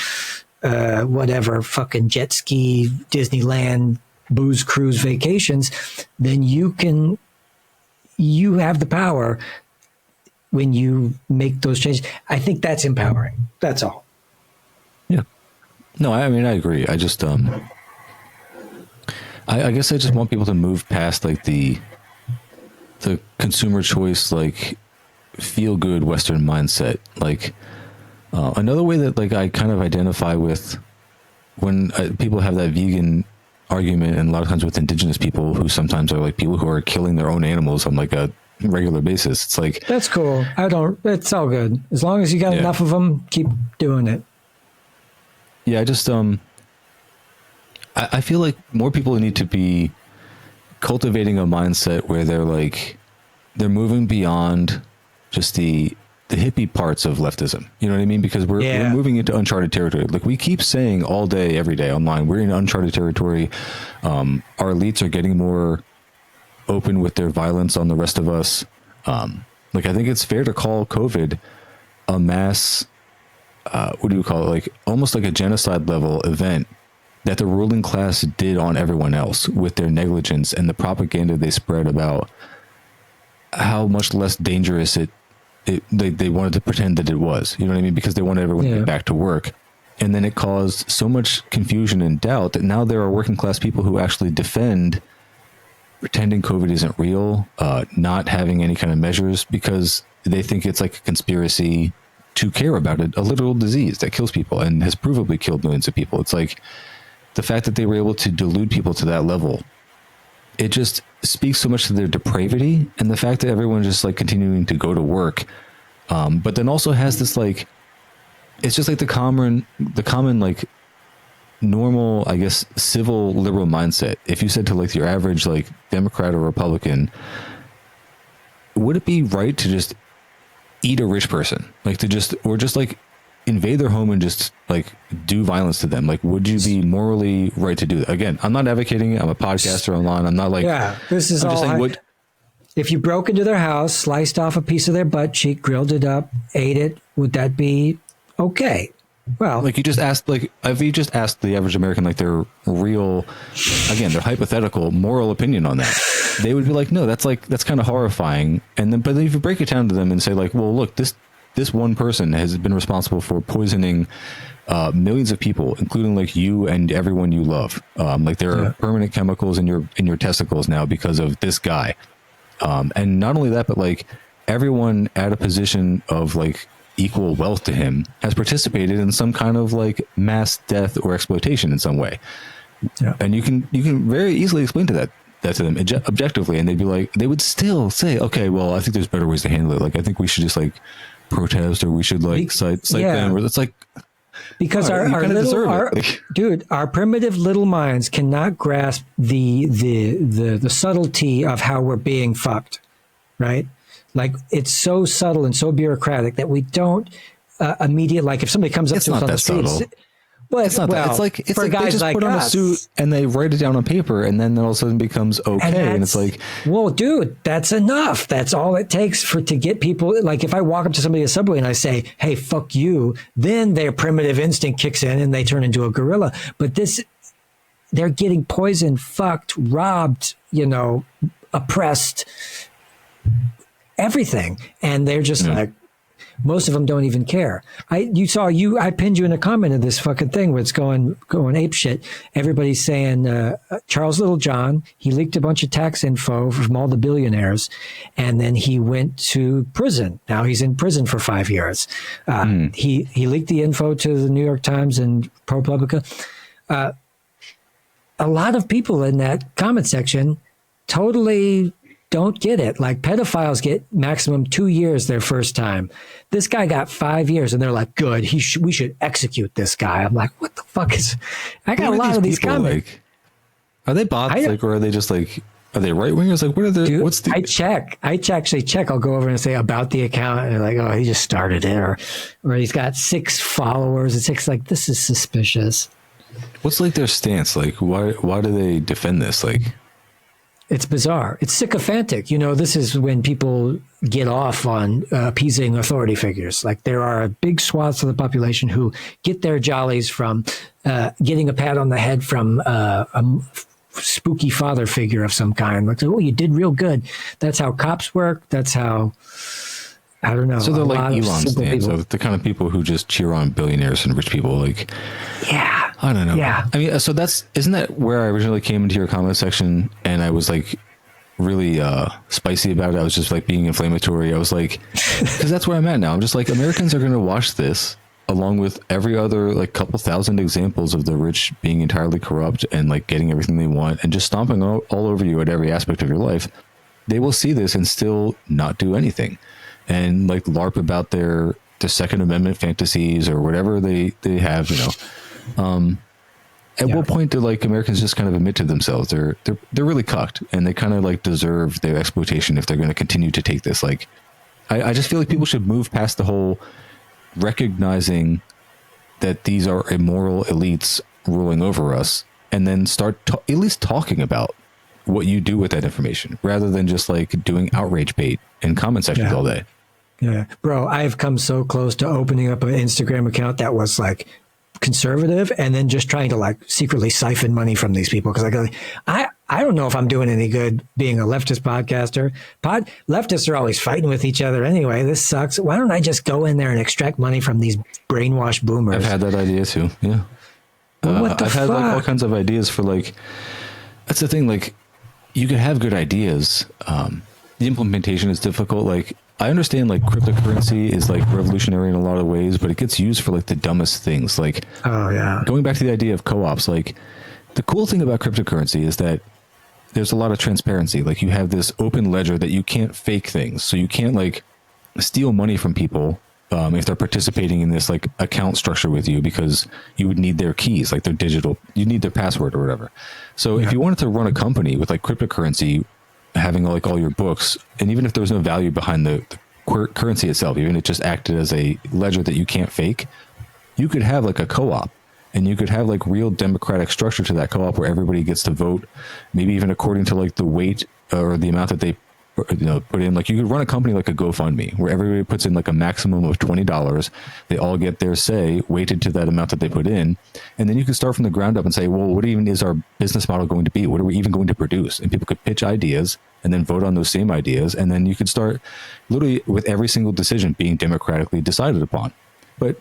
whatever, fucking jet ski, Disneyland, booze cruise vacations, then you have the power when you make those changes. I think that's empowering. That's all. Yeah. No, I mean, I agree. I just, I guess I just want people to move past like the consumer choice, like feel good Western mindset. Like, another way that like I kind of identify with when people have that vegan argument, and a lot of times with indigenous people who sometimes are like people who are killing their own animals on like a regular basis. It's like, that's cool. It's all good. As long as you got enough of them, keep doing it. Yeah, I just, I feel like more people need to be cultivating a mindset where they're moving beyond just the hippie parts of leftism. You know what I mean? Because we're moving into uncharted territory. Like we keep saying all day, every day online, we're in uncharted territory. Our elites are getting more open with their violence on the rest of us. Like I think it's fair to call COVID a mass, what do you call it? Like almost like a genocide level event that the ruling class did on everyone else with their negligence and the propaganda they spread about how much less dangerous they wanted to pretend that it was, you know what I mean? Because they wanted everyone to get back to work. And then it caused so much confusion and doubt that now there are working class people who actually defend pretending COVID isn't real, not having any kind of measures because they think it's like a conspiracy to care about it, a literal disease that kills people and has provably killed millions of people. It's like the fact that they were able to delude people to that level, it just speaks so much to their depravity, and the fact that everyone's just like continuing to go to work, but then also has this like, it's just like the common like normal, I guess, civil liberal mindset, if you said to like your average like Democrat or Republican, would it be right to just eat a rich person, like to just, or just like invade their home and just like do violence to them? Like, would you be morally right to do that? Again, I'm not advocating it. I'm a podcaster online. I'm not like, this is I'm all just saying, what, if you broke into their house, sliced off a piece of their butt cheek, grilled it up, ate it, would that be okay? Well, like you just asked, like if you just asked the average American, like their real, again, their hypothetical moral opinion on that, they would be like, no, that's kind of horrifying. And then, but then if you break it down to them and say like, well, look, this one person has been responsible for poisoning millions of people, including like you and everyone you love. Like there are permanent chemicals in your testicles now because of this guy. And not only that, but like everyone at a position of like equal wealth to him has participated in some kind of like mass death or exploitation in some way. Yeah. And you can very easily explain that to them objectively, and they'd be like, they would still say, okay, well, I think there's better ways to handle it. Like, I think we should just like protest, or we should like cite them, or it's like, because our primitive little minds cannot grasp the subtlety of how we're being fucked, right? Like, it's so subtle and so bureaucratic that we don't immediately, like if somebody comes up to us on the streets. Well, it's not that. It's like they just put on a suit and they write it down on paper, and then all of a sudden becomes okay. And it's like, well, dude, that's enough. That's all it takes to get people. Like, if I walk up to somebody at a subway and I say, "Hey, fuck you," then their primitive instinct kicks in and they turn into a gorilla. But they're getting poisoned, fucked, robbed, oppressed, everything, and they're just like. Most of them don't even care. I pinned you in a comment of this fucking thing where it's going ape shit. Everybody's saying Charles Littlejohn, he leaked a bunch of tax info from all the billionaires, and then he went to prison. Now he's in prison for 5 years. He leaked the info to the New York Times and ProPublica. A lot of people in that comment section totally don't get it. Like, pedophiles get maximum 2 years their first time. This guy got 5 years, and they're like, good, we should execute this guy. I'm like, what the fuck is... I got a lot of these comments. Like, are they bots, or are they just like... Are they right-wingers? Like, what are the... Dude, what's the... I actually check. I'll go over and say about the account, and they're like, oh, he just started it, or he's got 6 followers. It's 6, like, this is suspicious. What's, like, their stance? Like, why do they defend this? Like... It's bizarre. It's sycophantic. This is when people get off on appeasing authority figures. Like, there are big swaths of the population who get their jollies from getting a pat on the head from a spooky father figure of some kind. Like, oh, you did real good. That's how cops work. That's how, I don't know. So they're like Elon stands, so the kind of people who just cheer on billionaires and rich people. Like, yeah. I don't know. Yeah. I mean, so isn't that where I originally came into your comment section, and I was like really spicy about it? I was just like being inflammatory. I was like, because that's where I'm at now. I'm just like, Americans are going to watch this along with every other like couple thousand examples of the rich being entirely corrupt and like getting everything they want and just stomping all over you at every aspect of your life. They will see this and still not do anything, and like LARP about their Second Amendment fantasies or whatever they have, At what point do like Americans just kind of admit to themselves they're really cucked, and they kind of like deserve their exploitation if they're going to continue to take this? Like, I just feel like people should move past the whole recognizing that these are immoral elites ruling over us, and then start at least talking about what you do with that information, rather than just like doing outrage bait in comment sections all day. Yeah, bro, I've come so close to opening up an Instagram account that was like conservative, and then just trying to like secretly siphon money from these people, because I don't know if I'm doing any good being a leftist podcaster. Leftists are always fighting with each other anyway. This sucks. Why don't I just go in there and extract money from these brainwashed boomers? I've had that idea too. Yeah. Well, I've had like all kinds of ideas for like, that's the thing. Like, you can have good ideas. The implementation is difficult. Like, I understand like cryptocurrency is like revolutionary in a lot of ways, but it gets used for like the dumbest things. Like, going back to the idea of co-ops, like the cool thing about cryptocurrency is that there's a lot of transparency. Like, you have this open ledger that you can't fake things. So you can't like steal money from people if they're participating in this like account structure with you, because you would need their keys, like their digital, you need their password or whatever. So if you wanted to run a company with like cryptocurrency, having like all your books, and even if there was no value behind the currency itself, even if it just acted as a ledger that you can't fake, you could have like a co-op, and you could have like real democratic structure to that co-op where everybody gets to vote, maybe even according to like the weight or the amount that they put in. Like you could run a company like a GoFundMe where everybody puts in like a maximum of $20. They all get their say weighted to that amount that they put in. And then you could start from the ground up and say, well, what even is our business model going to be? What are we even going to produce? And people could pitch ideas and then vote on those same ideas. And then you could start literally with every single decision being democratically decided upon. But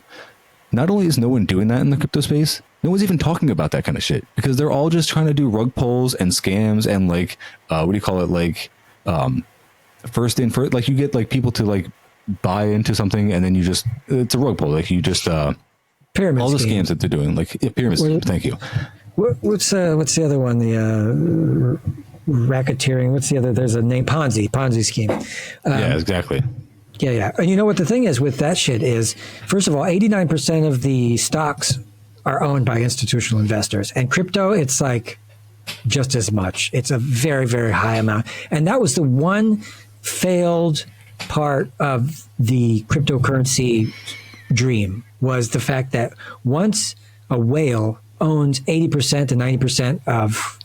not only is no one doing that in the crypto space, no one's even talking about that kind of shit, because they're all just trying to do rug pulls and scams and like, what do you call it? Like, first in, first, like you get like people to like buy into something and then you just, it's a rug pull. Like you just, pyramid all the scheme. scams that they're doing, like pyramid scheme. Thank you. What's the other one? The racketeering. What's the other? There's a name, Ponzi scheme. Yeah, exactly. Yeah. And you know what the thing is with that shit is, first of all, 89% of the stocks are owned by institutional investors. And crypto, it's like just as much. It's a very, very high amount. And that was the one failed part of the cryptocurrency dream, was the fact that once a whale owns 80% to 90% of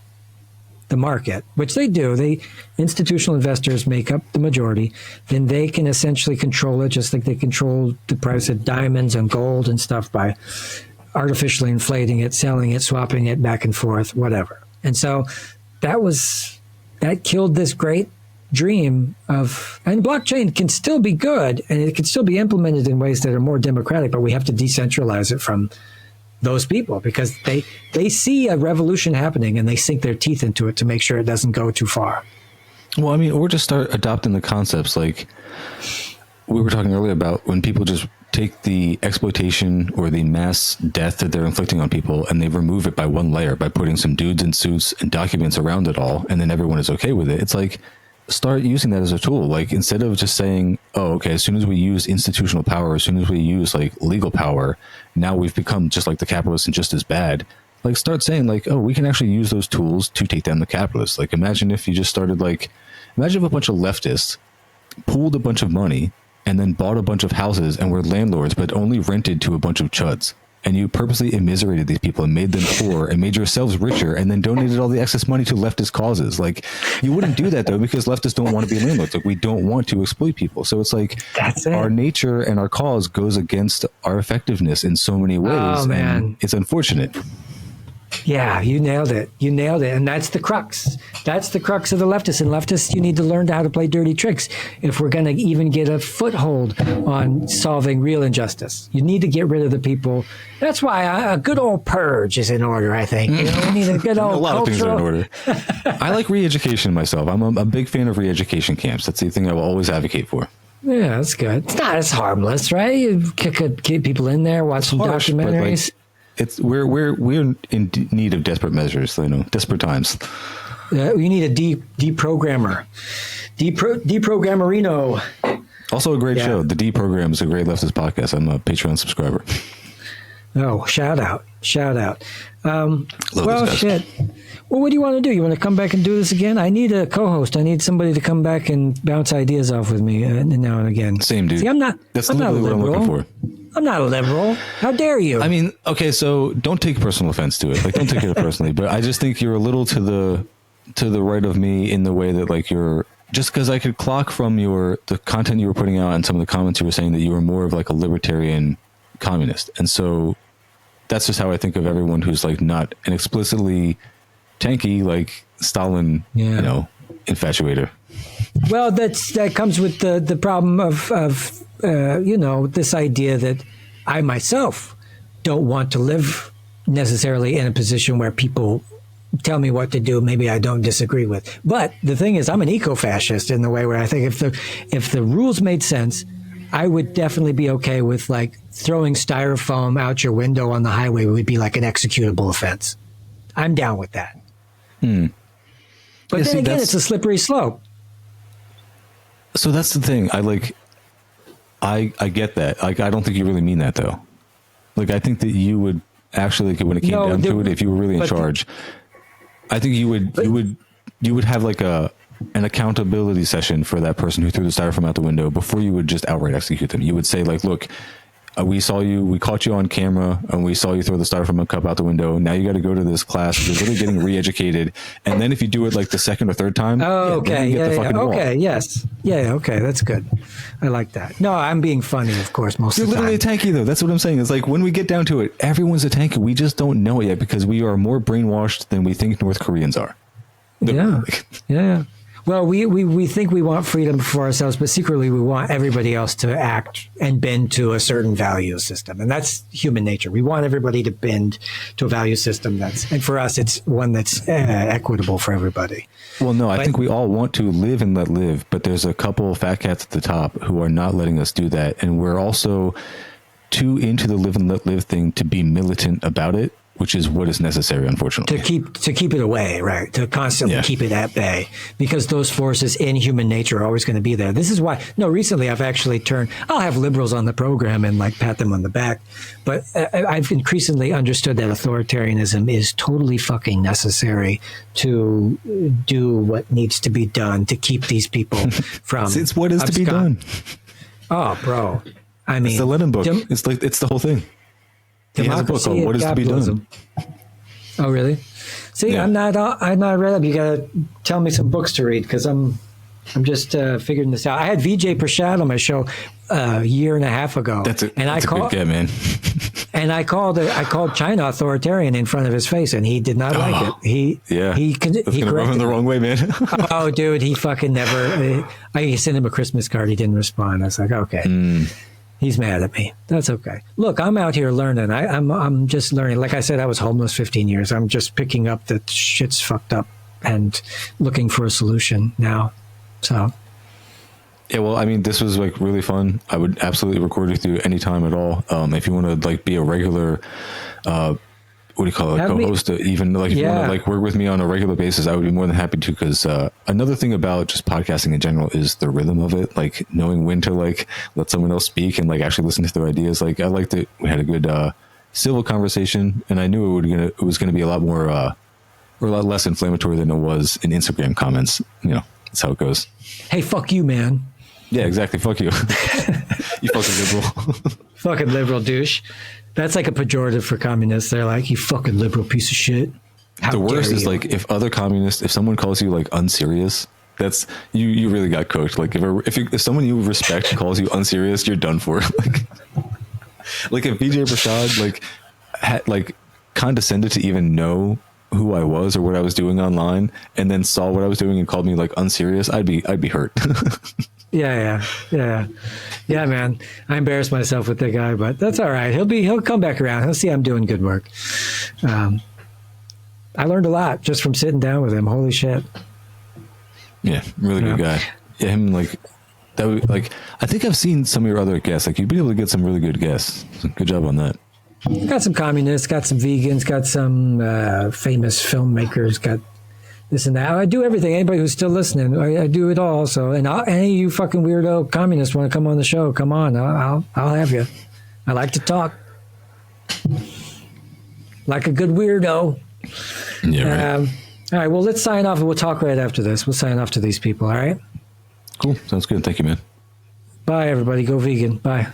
the market, which they do, institutional investors make up the majority, then they can essentially control it, just like they control the price of diamonds and gold and stuff by artificially inflating it, selling it, swapping it back and forth, whatever. And so that killed this great dream of, and blockchain can still be good and it can still be implemented in ways that are more democratic, but we have to decentralize it from those people, because they see a revolution happening and they sink their teeth into it to make sure it doesn't go too far. Well, I mean, or just start adopting the concepts like we were talking earlier about, when people just take the exploitation or the mass death that they're inflicting on people and they remove it by one layer by putting some dudes in suits and documents around it all, and then everyone is okay with it. It's like, start using that as a tool. Like, instead of just saying, oh, okay, as soon as we use institutional power, as soon as we use like legal power, now we've become just like the capitalists and just as bad. Like, start saying like, oh, we can actually use those tools to take down the capitalists. Like, imagine if you just started like, imagine if a bunch of leftists pooled a bunch of money and then bought a bunch of houses and were landlords, but only rented to a bunch of chuds. And you purposely immiserated these people and made them poor and made yourselves richer and then donated all the excess money to leftist causes. Like, you wouldn't do that though, because leftists don't want to be landlords. Like, we don't want to exploit people. So it's like, our nature and our cause goes against our effectiveness in so many ways. Oh, man. And it's unfortunate. Yeah, you nailed it. And that's the crux. That's the crux of the leftists. And leftists, you need to learn how to play dirty tricks if we're going to even get a foothold on solving real injustice. You need to get rid of the people. That's why a good old purge is in order, I think. You know, we need a good old a lot of things are in order. I like re-education myself. I'm a big fan of re-education camps. That's the thing I will always advocate for. Yeah, that's good. It's not as harmless, right? You could keep people in there, watch some documentaries. It's we're in need of desperate measures, you know, desperate times. We need a deprogrammer, deprogrammerino. Also a great show. The Deprogram is a great leftist podcast. I'm a Patreon subscriber. Oh, shout out. Well, shit. Well, what do you want to do? You want to come back and do this again? I need a co-host. I need somebody to come back and bounce ideas off with me now and again. Same, dude. See, That's literally what I'm looking for. I'm not a liberal. How dare you? I mean, okay, so don't take personal offense to it. Like, don't take it personally. But I just think you're a little to the right of me in the way that, like, you're, just because I could clock from the content you were putting out and some of the comments you were saying that you were more of like a libertarian communist. And so that's just how I think of everyone who's like not an explicitly tanky, like Stalin, you know, infatuator. Well, that comes with the problem of you know, this idea that I myself don't want to live necessarily in a position where people tell me what to do. Maybe I don't disagree with. But the thing is, I'm an eco-fascist in the way where I think if the rules made sense, I would definitely be okay with like throwing styrofoam out your window on the highway would be like an executable offense. I'm down with that. But then again, it's a slippery slope. So that's the thing. I get that. Like, I don't think you really mean that though. Like, I think that you would actually, like, when it came down to it, if you were really in charge, I think you would have like an accountability session for that person who threw the styrofoam out the window before you would just outright execute them. You would say like, look, we caught you on camera and we saw you throw the styrofoam cup out the window. Now you got to go to this class. You're literally getting re-educated. And then if you do it like the second or third time, okay, okay, yes. Yeah, okay, that's good. I like that. No, I'm being funny, of course, most of the time. You're literally a tanky, though. That's what I'm saying. It's like, when we get down to it, everyone's a tanky. We just don't know it yet because we are more brainwashed than we think North Koreans are. Yeah. Well, we think we want freedom for ourselves, but secretly we want everybody else to act and bend to a certain value system. And that's human nature. We want everybody to bend to a value system and for us, it's one that's equitable for everybody. Well, no, I think we all want to live and let live, but there's a couple fat cats at the top who are not letting us do that. And we're also too into the live and let live thing to be militant about it, which is what is necessary, unfortunately. To keep it away, right? To constantly keep it at bay, because those forces in human nature are always going to be there. This is why. No, recently I've actually I'll have liberals on the program and like pat them on the back, but I've increasingly understood that authoritarianism is totally fucking necessary to do what needs to be done to keep these people from. It's what is to be done. Oh, bro! I mean, it's the Lenin book. It's the whole thing. He has a book called "What Is to Be Done." Oh, really? See, I'm not read up. You got to tell me some books to read because I'm just figuring this out. I had Vijay Prashad on my show a year and a half ago. That's a good get, man. And I called China authoritarian in front of his face, and he did not like it. He corrected rub him the wrong way, man. Oh, dude, he fucking never. I sent him a Christmas card. He didn't respond. I was like, okay. He's mad at me. That's okay. Look, I'm out here learning. I'm just learning. Like I said, I was homeless 15 years. I'm just picking up that shit's fucked up and looking for a solution now. So. Yeah, well, I mean, this was like really fun. I would absolutely record with you anytime at all. If you want to like be a regular, what do you call it, co-host, even like if you want to like work with me on a regular basis, I would be more than happy to. Because another thing about just podcasting in general is the rhythm of it, like knowing when to like let someone else speak and like actually listen to their ideas. Like I liked it. We had a good civil conversation, and I knew it was gonna be a lot more or a lot less inflammatory than it was in Instagram comments. You know, that's how it goes. Hey, fuck you, man. Yeah, exactly. Fuck you. You fucking liberal. Fucking liberal douche. That's like a pejorative for communists. They're like, you fucking liberal piece of shit. The worst is like if someone calls you like unserious, that's you really got cooked. Like if someone you respect calls you unserious, you're done for. Like if Vijay Prashad had condescended to even know who I was or what I was doing online, and then saw what I was doing and called me like unserious, I'd be hurt. Yeah, man. I embarrassed myself with that guy, but that's all right. He'll come back around. He'll see I'm doing good work. I learned a lot just from sitting down with him. Holy shit. Yeah, really good guy. Yeah, him I think I've seen some of your other guests. Like you'd be able to get some really good guests. So good job on that. Got some communists, got some vegans, got some famous filmmakers, got this and that. I do everything. Anybody who's still listening, I do it all. So, and any of you fucking weirdo communists want to come on the show, come on. I'll have you. I like to talk. Like a good weirdo. Yeah. Right. All right. Well, let's sign off and we'll talk right after this. We'll sign off to these people. All right. Cool. Sounds good. Thank you, man. Bye, everybody. Go vegan. Bye.